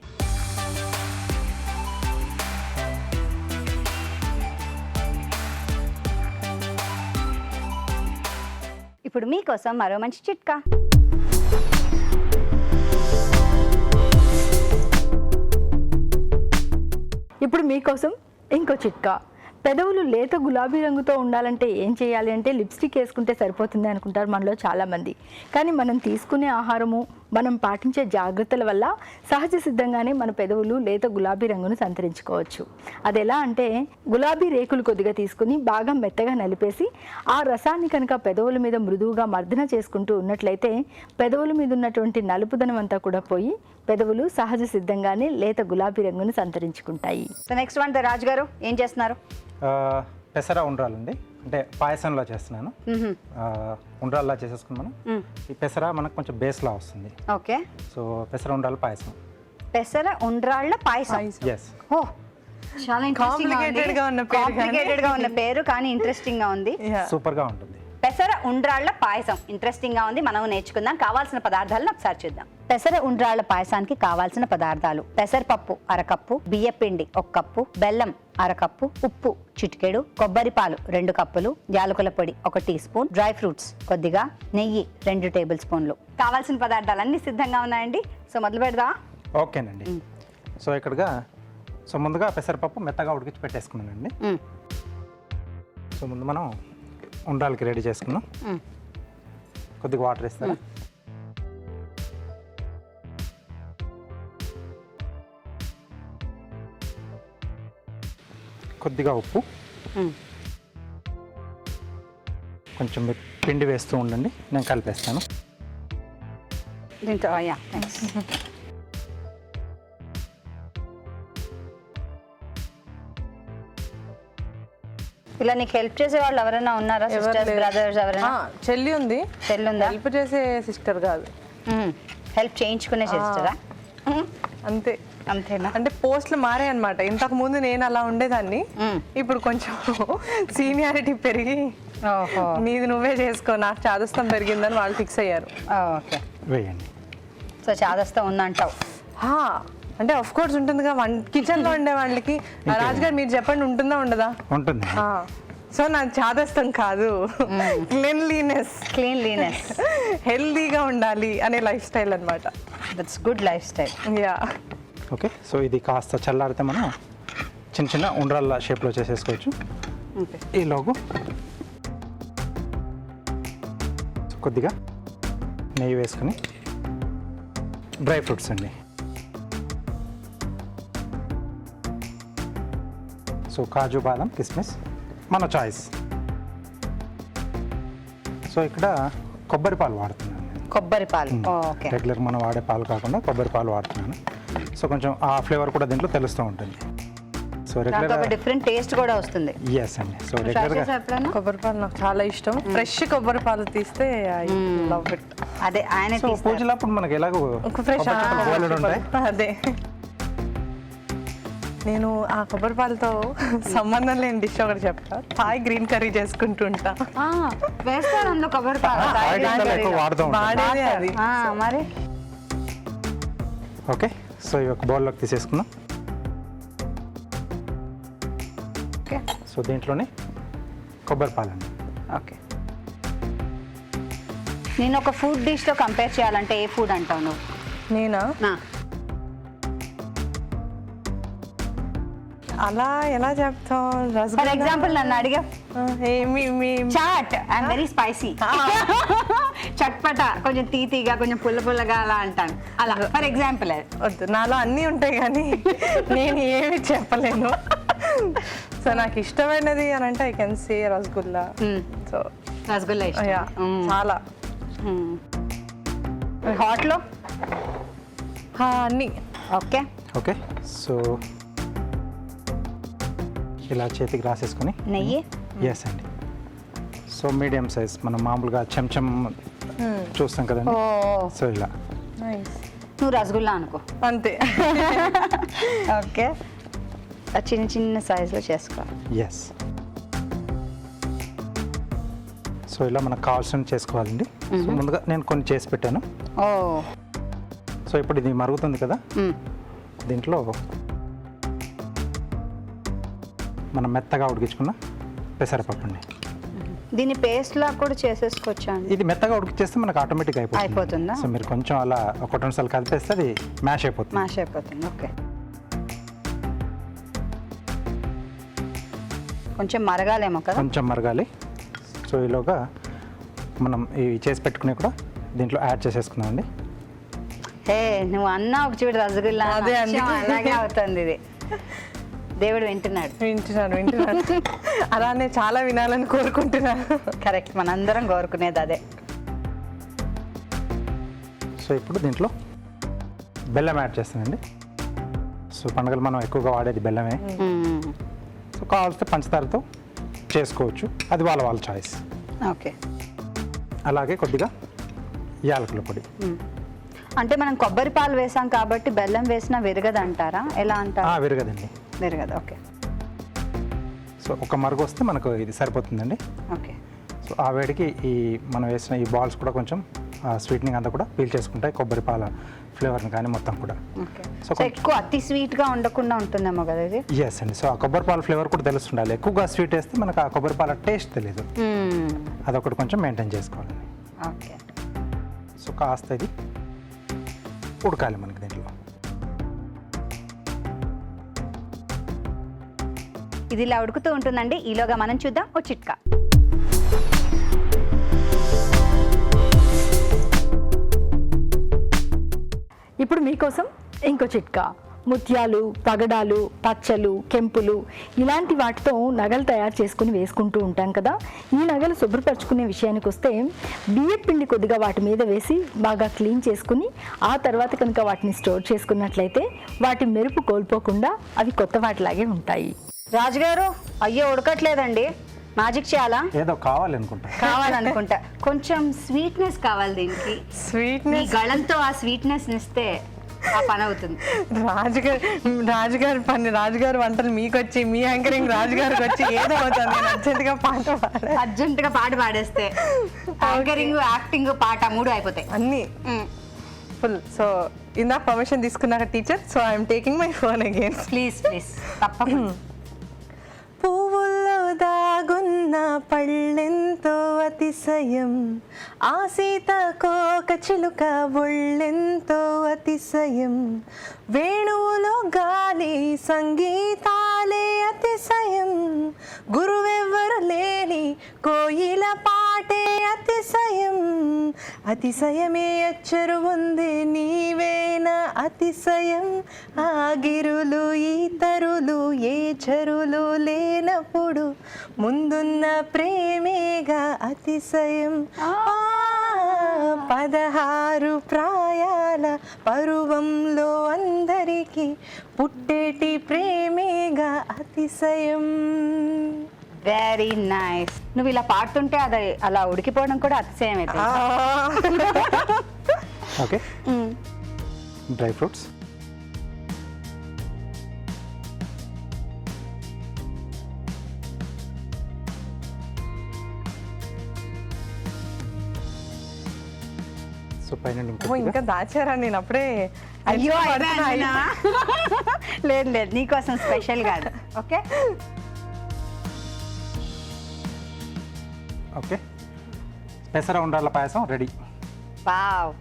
ఇప్పుడు మీకోసం మరో మంచి చిట్కా. ఇప్పుడు మీకోసం ఇంకో చిట్కా. పెదవులు లేత గులాబీ రంగుతో ఉండాలంటే ఏం చేయాలి అంటే లిప్స్టిక్ వేసుకుంటే సరిపోతుంది అనుకుంటారు మనలో చాలామంది. కానీ మనం తీసుకునే ఆహారము, మనం పాటించే జాగ్రత్తల వల్ల సహజ సిద్ధంగానే మన పెదవులు లేత గులాబీ రంగును సంతరించుకోవచ్చు. అది ఎలా అంటే, గులాబీ రేకులు కొద్దిగా తీసుకుని బాగా మెత్తగా నలిపేసి ఆ రసాన్ని కనుక పెదవుల మీద మృదువుగా మర్దన చేసుకుంటూ ఉన్నట్లయితే పెదవుల మీద ఉన్నటువంటి నలుపుదనం అంతా కూడా పోయి పెదవులు సహజ సిద్ధంగానే లేత గులాబీ రంగును సంతరించుకుంటాయి. నెక్స్ట్ వన్ రాజు గారు ఏం చేస్తున్నారు? పెసర ఉండ్రాలండి, అంటే పాయసంలో చేస్తున్నాను. ఉండ్రాల్లా చేసేసుకుని మనం ఈ పెసర మనకు కొంచెం బేస్లా వస్తుంది. ఓకే, సో పెసర ఉండ్రాల పాయసం. పెసర ఉండ్రాళ్ళ పాయసం. ఎస్. ఓ, చాలా Complicated గా ఉన్న పేరు కానీ- కాంప్లికేటెడ్ గా ఉన్న పేరు కానీ ఇంట్రెస్టింగ్ గా ఉంది. సూపర్ గా ఉంటుంది. పెసర ఉండ్రాళ్ళ పాయసం ఇంట్రెస్టింగ్ గా ఉంది. మనం నేర్చుకుందాం. కావాల్సిన పదార్థాలను ఒకసారి చూద్దాం. పెసర ఉండ్రాళ్ళ పాయసానికి కావాల్సిన పదార్థాలు: పెసరపప్పు అరకప్పు, బియ్యపిండి 1 కప్పు, బెల్లం అరకప్పు, ఉప్పు చిటికెడు, కొబ్బరి పాలు 2 కప్పులు, యాలకుల పొడి 1 టీ స్పూన్, డ్రై ఫ్రూట్స్ కొద్దిగా, నెయ్యి 2 టేబుల్ స్పూన్లు. కావాల్సిన పదార్థాలన్నీ సిద్ధంగా ఉన్నాయండి. సో మొదలు పెడదా? ఓకేనండి. సో ఇక్కడగా ముందుగా పెసరపప్పు మెత్తగా ఉడికించి పెట్టేసుకున్నానండి. సో ముందు మనం ఉండ్రాలకి రెడీ చేసుకున్నాం. కొద్దిగా వాటర్ వేస్తారా? కొద్దిగా ఉప్పు, కొంచెం పిండి వేస్తూ ఉండండి, నేను కలిపేస్తాను. దీంట్లో థ్యాంక్స్. ఇలా నీకు హెల్ప్ చేసే వాళ్ళు ఎవరైనా ఉన్నారా? సిస్టర్స్, బ్రదర్స్ ఎవరైనా? చెల్లి ఉంది. చెల్లి ఉందా? హెల్ప్ చేసే సిస్టర్ కాదు, హెల్ప్ చేయించుకునే సిస్టరా? అంతే. అంతేనా? అంటే పోస్టులు మారాయి అనమాట. ఇంతకు ముందు నేను అలా ఉండేదాన్ని, ఇప్పుడు కొంచెం సీనియారిటీ పెరిగి నీది నువ్వే చేసుకో, నాకు చాదస్తం పెరిగిందని వాళ్ళు ఫిక్స్ అయ్యారు. ఓకే, వేయండి. సో చాదస్తా ఉందంటావు? అంటే ఆఫ్ కోర్స్ ఉంటుందిగా. కిచెన్ లో ఉండే వాళ్ళకి రాజుగారు మీరు చెప్పండి, ఉంటుందా ఉండదా? ఉంటుంది. సో నాకు చాదస్తం కాదు, క్లీన్లీనెస్ హెల్దీగా ఉండాలి అనే లైఫ్ స్టైల్ అనమాట. That's good life style. Yeah. Okay, so ఇది కాస్త చల్లారితే మనం చిన్న చిన్న ఉండ్రాళ్ళ షేప్లో చేసేసుకోవచ్చు. ఈలోగు కొద్దిగా నెయ్యి వేసుకొని డ్రై ఫ్రూట్స్ అండి. సో కాజు, బాదం, కిస్మిస్ మన చాయిస్. సో ఇక్కడ కొబ్బరి పాలు వాడుతున్నాను. కొబ్బరి పాలు. ఓకే, రెగ్యులర్ మనం వాడే పాలు కాకుండా కొబ్బరి పాలు వాడుతున్నాను. సో కొంచెం ఆ ఫ్లేవర్ కూడా దీంట్లో తెలుస్తూ ఉంటుంది. సో రెగ్యులర్ డిఫరెంట్ టేస్ట్ కూడా వస్తుంది. ఎస్ అండి. సో రెగ్యులర్గా కొబ్బరి పాలు నాకు చాలా ఇష్టం. ఫ్రెష్ కొబ్బరి పాలు తీస్తే ఐ లవ్ ఇట్. అదే ఆయన సో పూజలప్పుడు మనకి ఎలాగో ఫ్రెష్ బోలెడు ఉంటాయి. అదే నేను ఆ కొబ్బరి పాలతో సంబంధం లేని డిష్ ఒకటి చెప్తా. థాయ్ గ్రీన్ కర్రీ చేసుకుంటుంటా. వేస్తారు అందులో కొబ్బరి పాలు. ఎక్కువ వాడుతూ ఉంటాం. వాడేదే అది. మరి ఓకే, సో ఈ ఒక బౌల్లోకి తీసేసుకుందాం. ఓకే, సో దీంట్లోనే కొబ్బరి పాలండి. ఓకే. నేను ఒక ఫుడ్ డిష్తో కంపేర్ చేయాలంటే ఏ ఫుడ్ అంటావు నువ్వు? నేనా? అలా ఎలా చెప్తాం? ఫర్ ఎగ్జాంపుల్ నన్ను అడిగా chat, I'm very spicy, chatpata, కొంచెం తీతీగా, కొంచెం పుల్ల పుల్లగా అలా అంటాను. అలా ఫర్ ఎగ్జాంపుల్. వద్దు, నాలో అన్నీ ఉంటాయి కానీ నేను ఏమి చెప్పలేను. సో నాకు ఇష్టమైనది అని అంటే I can say rasgulla. So rasgulla ఇష్టం. చాలా హాట్లో అన్ని. ఓకే. ఓకే, సో ఇలా చేతికి రాసేసుకొని నెయ్యి. ఎస్ అండి. సో మీడియం సైజ్ మనం మామూలుగా చెంచం చూస్తాం కదండి, సో ఇలా. నువ్వు రసగుల్లా అనుకో. అంతే. ఓకే, చిన్న చిన్న సైజులో చేసుకో. ఎస్. సో ఇలా మనకు కావాల్సిన చేసుకోవాలండి. సో ముందుగా నేను కొన్ని చేసి పెట్టాను. ఓ, సో ఇప్పుడు ఇది మరుగుతుంది కదా, దీంట్లో మనం మెత్తగా ఉడికించుకున్న పెసరపప్పు అండి. దీన్ని పేస్ట్ లా కూడా చేసేసుకోవచ్చా అండి? ఇది మెత్తగా ఉడికిచ్చేస్తే మనకు ఆటోమేటిక్ అయిపోతుందా? సో మీరు కొంచెం అలా ఒక 2 సార్లు కలిపేస్తే అది మ్యాష్ అయిపోతుంది. మ్యాష్ అయిపోతుంది. ఓకే, కొంచెం మరగాలేమో కదా. కొంచెం మరగాలి. సో ఈలోగా మనం ఇవి చేసి పెట్టుకునే కూడా దీంట్లో యాడ్ చేసేసుకుందామండి. హే, నువ్వు అన్నా ఒక చూడు రసగుల్లా, అదే అండి. అలాగే అవుతుంది ఇది. దేవుడు వింటున్నాడు. వింటున్నాను. అలానే చాలా వినాలని కోరుకుంటున్నాను. కరెక్ట్, మనందరం కోరుకునేది అదే. సో ఇప్పుడు దీంట్లో బెల్లం యాడ్ చేస్తానండి. సో పండుగలు మనం ఎక్కువగా వాడేది బెల్లమే. సో కావాల్సిన పంచదారతో చేసుకోవచ్చు, అది వాళ్ళ చాయిస్. ఓకే. అలాగే కొద్దిగా యాలకుల పొడి. అంటే మనం కొబ్బరి పాలు వేసాం కాబట్టి బెల్లం వేసినా విరగదు అంటారా? ఎలా అంటారా? విరగదండి. విరగదు. ఓకే. సో ఒక మరుగు వస్తే మనకు ఇది సరిపోతుందండి. ఓకే. సో ఆ వేడికి ఈ మనం వేసిన ఈ బాల్స్ కూడా కొంచెం స్వీట్నింగ్ అంతా కూడా పీల్ చేసుకుంటాయి, కొబ్బరి పాల ఫ్లేవర్ని కానీ మొత్తం కూడా. ఓకే. సో ఎక్కువ అతి స్వీట్గా ఉండకుండా ఉంటుందేమో కదా ఇది? ఎస్ అండి. సో ఆ కొబ్బరి పాల ఫ్లేవర్ కూడా తెలుస్తుండాలి. ఎక్కువగా స్వీట్ వేస్తే మనకు ఆ కొబ్బరి పాల టేస్ట్ తెలియదు. అదొకటి కొంచెం మెయింటైన్ చేసుకోవాలండి. ఓకే. సో కాస్త ఇది ఉడకాలి మనకి దీంట్లో. ఇది ఇలా ఉడుకుతూ ఉంటుందండి. ఈలోగా మనం చూద్దాం ఓ చిట్కా. ఇప్పుడు మీకోసం ఇంకో చిట్కా. ముత్యాలు, పగడాలు, పచ్చలు, కెంపులు ఇలాంటి వాటితో నగలు తయారు చేసుకుని వేసుకుంటూ ఉంటాం కదా. ఈ నగలు శుభ్రపరచుకునే విషయానికి వస్తే బియ్యం పిండి కొద్దిగా వాటి మీద వేసి బాగా క్లీన్ చేసుకుని ఆ తర్వాత కనుక వాటిని స్టోర్ చేసుకున్నట్లయితే వాటి మెరుపు కోల్పోకుండా అవి కొత్త వాటిలాగే ఉంటాయి. రాజుగారు, అయ్యో ఉడకట్లేదండి, మ్యాజిక్ చేయాలా? ఏదో కావాలనుకుంటా. కావాలనుకుంటా. కొంచెం స్వీట్నెస్ కావాలి దీనికి. స్వీట్నెస్ ఈ గళంతో ఆ స్వీట్నెస్ ఇస్తే ఆ పని అవుతుంది. రాజుగారు వంటలు మీకు వచ్చి, మీ యాంకరింగ్ రాజుగారికి వచ్చి ఏదో అవుతుంది. అర్జెంటుగా పాట పాడేస్తే యాంకరింగ్, యాక్టింగ్, పాట 3 అయిపోతాయి అన్నీ ఫుల్. సో ఇందాక పర్మిషన్ తీసుకున్నాక teacher, so I'm taking my phone again. Please please, తప్పకుండా. పువ్వుల్లో దాగున్న పళ్ళెంతో అతిశయం, ఆ సీతకోక చిలుక ఒళ్ళెంతో అతిశయం, వేణువులో గాలి సంగీతాలే అతిశయం, గురువెవ్వరు లేని కోయిల పాటే అతిశయం, అతిశయమే అచ్చరు ఉంది నీవేనా అతిశయం, ఆగిరులు ఈతరులు ఏ చెరులు లేనప్పుడు ముందున్న ప్రేమేగా అతిశయం, 16 ప్రాయాల పరువంలో అందరికీ పుట్టేటి ప్రేమేగా అతిశయం. Very nice. నువ్వు ఇలా పాడుతుంటే అది అలా ఉడికిపోవడం కూడా అతిశయం అయితే. Okay, dry fruits. సో పైన ఇంకా దాచారా? నేను అప్పుడే అయ్యో లేదు లేదు, నీకోసం స్పెషల్ కాదు. ఓకే ఓకే, పెసర ఉండ్రాళ్ళ పాయసం రెడీ. వావ్,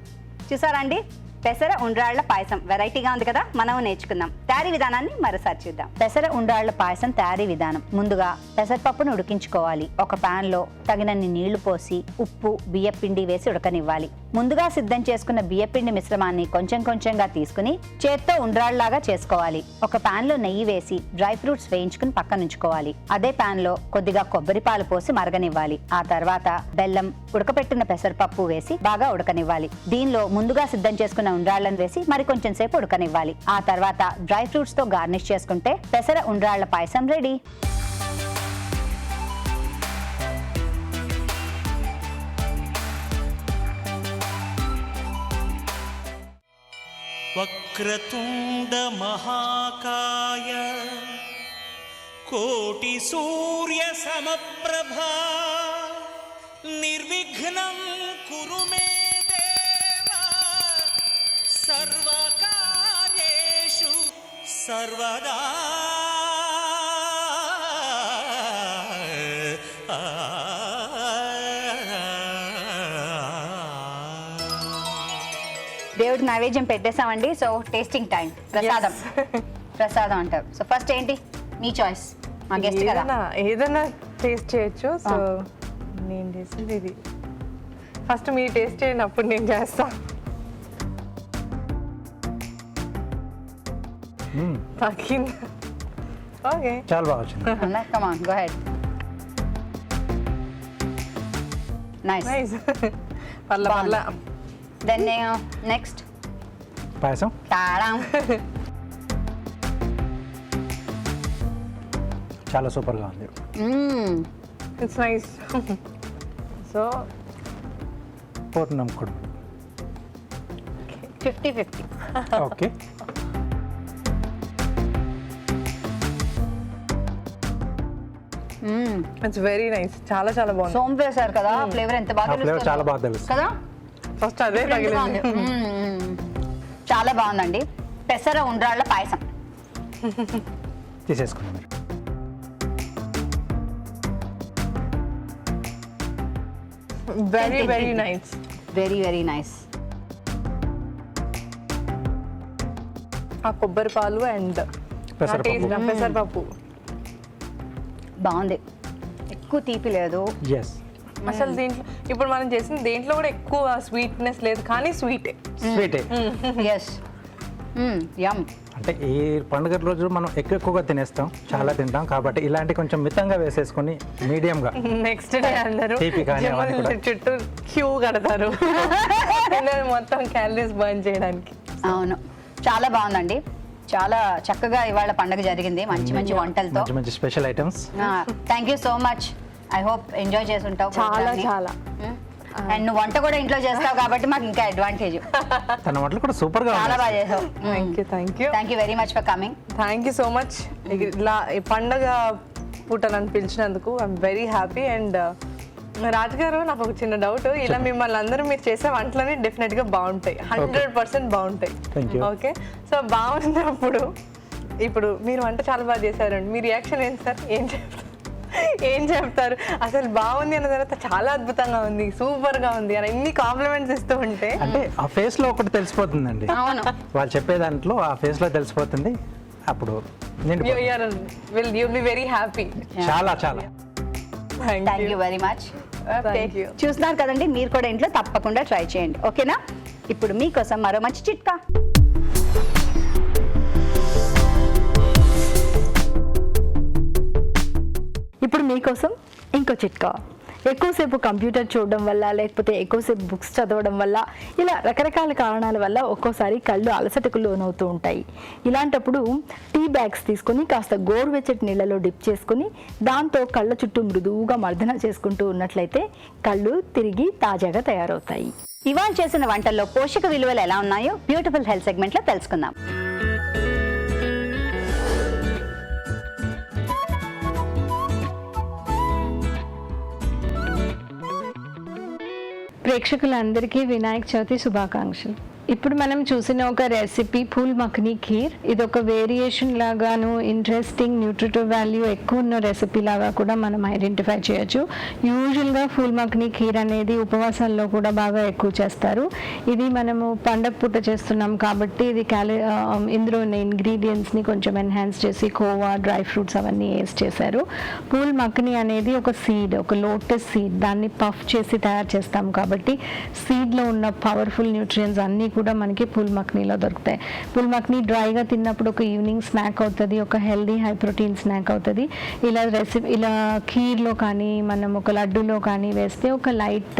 చూసారండి, పెసర ఉండ్రాళ్ల పాయసం వెరైటీగా ఉంది కదా. మనం నేర్చుకుందాం. తయారీ విధానాన్ని మరోసారి చూద్దాం. పెసర ఉండ్రాళ్ల పాయసం తయారీ విధానం. ముందుగా పెసరపప్పును ఉడికించుకోవాలి. ఒక పాన్ లో తగినన్ని నీళ్లు పోసి ఉప్పు, బియ్యం పిండి వేసి ఉడకనివ్వాలి. ముందుగా సిద్ధం చేసుకున్న బియ్యపిండి మిశ్రమాన్ని కొంచెం కొంచెంగా తీసుకుని చేత్తో ఉండ్రాళ్లాగా చేసుకోవాలి. ఒక పాన్ లో నెయ్యి వేసి డ్రై ఫ్రూట్స్ వేయించుకుని పక్కనుంచుకోవాలి. అదే పాన్ లో కొద్దిగా కొబ్బరి పాలు పోసి మరగనివ్వాలి. ఆ తర్వాత బెల్లం, ఉడకపెట్టిన పెసరపప్పు వేసి బాగా ఉడకనివ్వాలి. దీనిలో ముందుగా సిద్ధం చేసుకున్న ఉండ్రాళ్లను వేసి మరి కొంచెం సేపు ఉడకనివ్వాలి. ఆ తర్వాత డ్రై ఫ్రూట్స్ తో గార్నిష్ చేసుకుంటే పెసర ఉండ్రాళ్ల పాయసం రెడీ. వక్రతుండ మహాకాయ కోటి సూర్య సమప్రభా నిర్విఘ్నం కురు మే దేవ సర్వకార్యేషు సర్వదా. దేవుడికి నైవేద్యం పెట్టేసామండి. So tasting time. ప్రసాదం. ప్రసాదం అంటారు. సో ఫస్ట్ ఏంటి మీ చాయిస్? మా గెస్ట్ కదా. ఏదైనా టేస్ట్ చేయొచ్చు. సో నేను చేసింది ఇది. ఫస్ట్ మీరు టేస్ట్ చేయండి, అప్పుడు నేను చేస్తా. తగ్గింది. ఓకే, చాలా బాగా వచ్చింది. Come on, go ahead. Nice. Nice. పర్ల పర్ల. Then next. పాయసం తాళం. చాలా సూపర్గా ఉంది. It's nice. సో పూర్ణం కూడా 50-50. ఓకే. It's very nice. చాలా చాలా బాగుంది. సోంపు వేశారు కదా, ఫ్లేవర్ ఎంత బాగా ఫ్లేవర్ తెలుస్తుంది. చాలా బాగా తెలుస్తుంది కదా. ఫస్ట్ అదే Different గా ఉంది. తగిలింది. చాలా బాగుందండి. పెసర ఉండ్రాళ్ళ పాయసం. తీసేసుకున్నాం మీరు. Very very nice. Very very nice. ఆ కొబ్బరి పాలు అండ్ పెసరపప్పు. పెసరపప్పు బాగుంది. ఎక్కువ తీపి లేదు. ఎస్. అసలు దీంట్లో ఇప్పుడు మనం చేసిన దేంట్లో కూడా ఎక్కువ స్వీట్నెస్ లేదు, కానీ స్వీటే. స్వీటే. ఎస్. యమ్. అంటే ఈ పండుగ రోజు మనం ఎక్కువగా తినేస్తాం, చాలా తింటాం కాబట్టి ఇలాంటి కొంచెం మితంగా వేసేసుకొని మీడియంగా నెక్స్ట్ డే అందరూ తీపి కానీ అవన్నీ కూడా. చుట్టూ క్యూ కడతారు మొత్తం క్యాలరీస్ బర్న్ చేయడానికి. అవును, చాలా బాగుందండి. చాలా చక్కగా ఇవాళ పండుగ జరిగింది, మంచి మంచి వంటలతో. మంచి మంచి special items. Thank you so much. I hope enjoy చేసి ఉంటావు చాలా చాలా. అండ్ నువ్వు వంట కూడా ఇంట్లో చేస్తావు కాబట్టి మాకు ఇంకా అడ్వాంటేజ్. తన వంటలు కూడా సూపర్ గా చాలా బాగా చేసావు. Thank you very much for coming. Thank you so much. ఇలా ఈ పండగ పూట నన్ను పిలిచినందుకు ఐఎమ్ వెరీ హ్యాపీ. అండ్ రాజు గారు, నాకు ఒక చిన్న డౌట్. ఇలా మిమ్మల్ని అందరూ మీరు చేసే వంటలన్నీ డెఫినెట్ గా బాగుంటాయి, 100% బాగుంటాయి. ఓకే, సో బాగున్నప్పుడు ఇప్పుడు మీరు వంట చాలా బాగా చేశారండి, మీ రియాక్షన్ ఏంటి సార్? ఏం చెప్తారు? అసలు బాగుంది అన్న తర్వాత చాలా అద్భుతంగా ఉంది, సూపర్ గా ఉంది అని ఇన్ని కాంప్లిమెంట్స్ ఇస్తూ ఉంటే అంటే ఆ ఫేస్ లో ఒకటి తెలిసిపోతుందండి. అవును, వాళ్ళు చెప్పే దాంట్లో ఆ ఫేస్ లో తెలిసిపోతుంది. అప్పుడు you'll be very happy. చాలా చాలా thank you very much. Thank you. చూస్తున్నారు కదండి, మీరు కూడా ఇంట్లో తప్పకుండా ట్రై చేయండి. ఓకేనా? ఇప్పుడు మీకోసం మరో మంచి చిట్కా. ఇప్పుడు మీకోసం ఇంకో చిట్కా. ఎక్కువసేపు కంప్యూటర్ చూడడం వల్ల, లేకపోతే ఎక్కువసేపు బుక్స్ చదవడం వల్ల, ఇలా రకరకాల కారణాల వల్ల ఒక్కోసారి కళ్ళు అలసటకు లోనవుతూ ఉంటాయి. ఇలాంటప్పుడు టీ బ్యాగ్స్ తీసుకొని కాస్త గోరువెచ్చటి నీళ్ళలో డిప్ చేసుకుని దాంతో కళ్ళ చుట్టూ మృదువుగా మర్దన చేసుకుంటూ ఉన్నట్లయితే కళ్ళు తిరిగి తాజాగా తయారవుతాయి. ఇవాళ చేసిన వంటల్లో పోషక విలువలు ఎలా ఉన్నాయో బ్యూటిఫుల్ హెల్త్ సెగ్మెంట్ లో తెలుసుకుందాం. ప్రేక్షకులందరికీ వినాయక చవితి శుభాకాంక్షలు. ఇప్పుడు మనం చూసిన ఒక రెసిపీ పూల్ మఖనీ ఖీర్, ఇది ఒక వేరియేషన్ లాగాను ఇంట్రెస్టింగ్ న్యూట్రిటివ్ వాల్యూ ఎక్కువ ఉన్న రెసిపీ లాగా కూడా మనం ఐడెంటిఫై చేయొచ్చు. యూజువల్గా పూల్ మఖనీ ఖీర్ అనేది ఉపవాసాల్లో కూడా బాగా ఎక్కువ చేస్తారు. ఇది మనము పండగ పూట చేస్తున్నాం కాబట్టి ఇది ఇందులో ఉన్న ఇంగ్రీడియంట్స్ని కొంచెం ఎన్హాన్స్ చేసి కోవా, డ్రై ఫ్రూట్స్ అవన్నీ వేసి చేశారు. పూల్ మఖనీ అనేది ఒక సీడ్, ఒక లోటస్ సీడ్, దాన్ని పఫ్ చేసి తయారు చేస్తాం కాబట్టి సీడ్లో ఉన్న పవర్ఫుల్ న్యూట్రియంట్స్ అన్నీ కూడా మనకి పూల్ మఖనీలో దొరుకుతాయి. పూల్ మఖనీ డ్రైగా తిన్నప్పుడు ఒక ఈవినింగ్ స్నాక్ అవుతుంది, ఒక హెల్దీ హై ప్రోటీన్ స్నాక్ అవుతుంది. ఇలా ఖీర్లో కానీ మనం ఒక లడ్డూలో కానీ వేస్తే ఒక లైట్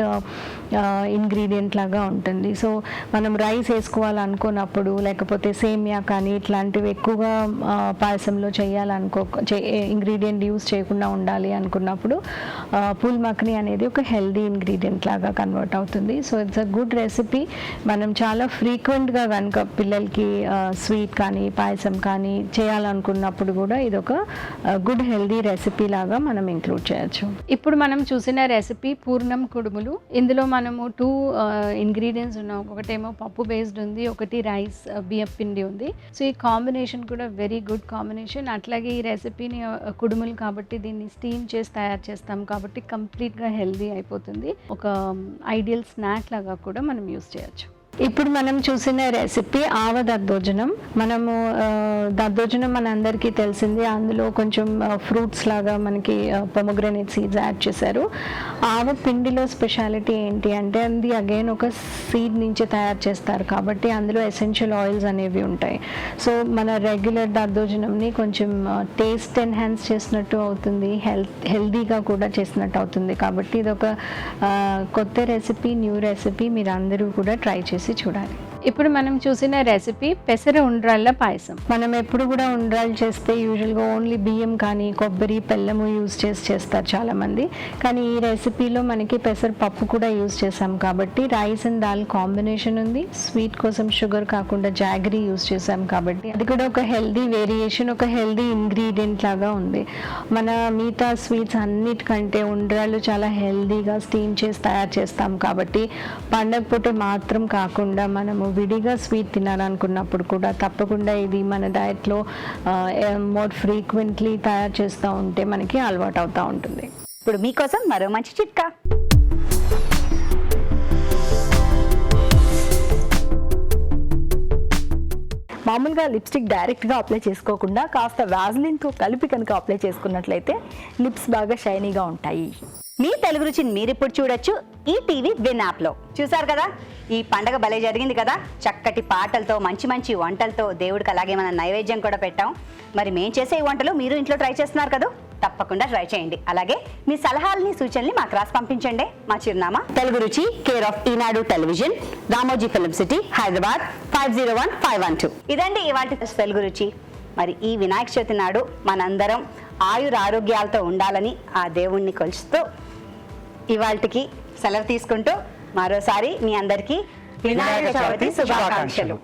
ఇంగ్రీడియంట్ లాగా ఉంటుంది. సో మనం రైస్ వేసుకోవాలనుకున్నప్పుడు లేకపోతే సేమియా కానీ ఇట్లాంటివి ఎక్కువగా పాయసంలో ఇంగ్రీడియంట్ యూస్ చేయకుండా ఉండాలి అనుకున్నప్పుడు పూల్ మఖనీ అనేది ఒక హెల్దీ ఇంగ్రీడియంట్ లాగా కన్వర్ట్ అవుతుంది. So it's a good recipe. మనం చాలా ఫ్రీక్వెంట్గా కనుక పిల్లలకి స్వీట్ కానీ పాయసం కానీ చేయాలనుకున్నప్పుడు కూడా ఇది ఒక గుడ్ హెల్దీ రెసిపీ లాగా మనం ఇంక్లూడ్ చేయొచ్చు. ఇప్పుడు మనం చూసిన రెసిపీ పూర్ణం కుడుములు. ఇందులో మనము 2 ఇంగ్రీడియంట్స్ ఉన్నాం. ఒకటేమో పప్పు బేస్డ్ ఉంది, ఒకటి రైస్ బియ్యం పిండి ఉంది. సో ఈ కాంబినేషన్ కూడా వెరీ గుడ్ కాంబినేషన్. అట్లాగే ఈ రెసిపీని కుడుములు కాబట్టి దీన్ని స్టీమ్ చేసి తయారు చేస్తాం కాబట్టి కంప్లీట్గా హెల్దీ అయిపోతుంది. ఒక ఐడియల్ స్నాక్ లాగా కూడా మనం యూస్ చేయొచ్చు. ఇప్పుడు మనం చూసిన రెసిపీ ఆవ దద్దోజనం. మనము దద్దోజనం మన అందరికీ తెలిసింది, అందులో కొంచెం ఫ్రూట్స్ లాగా మనకి పొమోగ్రనేట్ సీడ్స్ యాడ్ చేశారు. ఆవ పిండిలో స్పెషాలిటీ ఏంటి అంటే అది అగైన్ ఒక సీడ్ నుంచి తయారు చేస్తారు కాబట్టి అందులో ఎసెన్షియల్ ఆయిల్స్ అనేవి ఉంటాయి. సో మన రెగ్యులర్ దద్దోజనంని కొంచెం టేస్ట్ ఎన్హాన్స్ చేసినట్టు అవుతుంది, హెల్దీగా కూడా చేసినట్టు అవుతుంది. కాబట్టి ఇది ఒక కొత్త రెసిపీ, న్యూ రెసిపీ, మీరు అందరూ కూడా ట్రై చేసి చూడాలి. ఇప్పుడు మనం చూసిన రెసిపీ పెసర ఉండ్రాళ్ళ పాయసం. మనం ఎప్పుడు కూడా ఉండ్రాలు చేస్తే యూజువల్గా ఓన్లీ బియ్యం కానీ కొబ్బరి, బెల్లము యూజ్ చేస్తారు చాలామంది. కానీ ఈ రెసిపీలో మనకి పెసరపప్పు కూడా యూజ్ చేసాం కాబట్టి రైస్ అండ్ దాల్ కాంబినేషన్ ఉంది. స్వీట్ కోసం షుగర్ కాకుండా జాగరీ యూజ్ చేసాం కాబట్టి అది కూడా ఒక హెల్దీ వేరియేషన్, ఒక హెల్దీ ఇంగ్రీడియంట్ లాగా ఉంది. మన మిగతా స్వీట్స్ అన్నిటికంటే ఉండ్రాలు చాలా హెల్దీగా స్టీమ్ చేసి తయారు చేస్తాం కాబట్టి పండగ పూట మాత్రం కాకుండా మనము విడిగా స్వీట్ తినాలనుకున్నప్పుడు కూడా తప్పకుండా ఇది మన డయట్లో మోర్ ఫ్రీక్వెంట్లీ తయారు చేస్తూ ఉంటే మనకి అలవాటు అవుతూ ఉంటుంది. ఇప్పుడు మీకోసం మరో మంచి చిట్కా. మామూలుగా లిప్స్టిక్ డైరెక్ట్గా అప్లై చేసుకోకుండా కాస్త వ్యాజ్లిన్తో కలిపి కనుక అప్లై చేసుకున్నట్లయితే లిప్స్ బాగా షైనీగా ఉంటాయి. మీ తెలుగు రుచిని మీరిప్పుడు చూడొచ్చు ఈ టీవీ విన్ యాప్లో. చూసారు కదా, ఈ పండగ భలే జరిగింది కదా. చక్కటి పాటలతో, మంచి మంచి వంటలతో దేవుడికి అలాగే మన నైవేద్యం కూడా పెట్టాం. మరి మేము చేసే ఈ వంటలు మీరు ఇంట్లో ట్రై చేస్తున్నారు కదా, తప్పకుండా ట్రై చేయండి. అలాగే మీ సలహాలని, సూచనల్ని మాకు రాసి పంపించండి. మా చిరునామా తెలుగు రుచి, care of Eenadu television, Ramoji film city, Hyderabad 501512. ఇదండి ఇవాల్టి తెలుగు రుచి. మరి ఈ వినాయక చవితి నాడు మనందరం ఆయురారోగ్యాలతో ఉండాలని ఆ దేవుణ్ణి కొలుస్తూ ఇవాల్టికి సెలవు తీసుకుంటూ మరోసారి మీ అందరికీ వినాయక చవితి శుభాకాంక్షలు.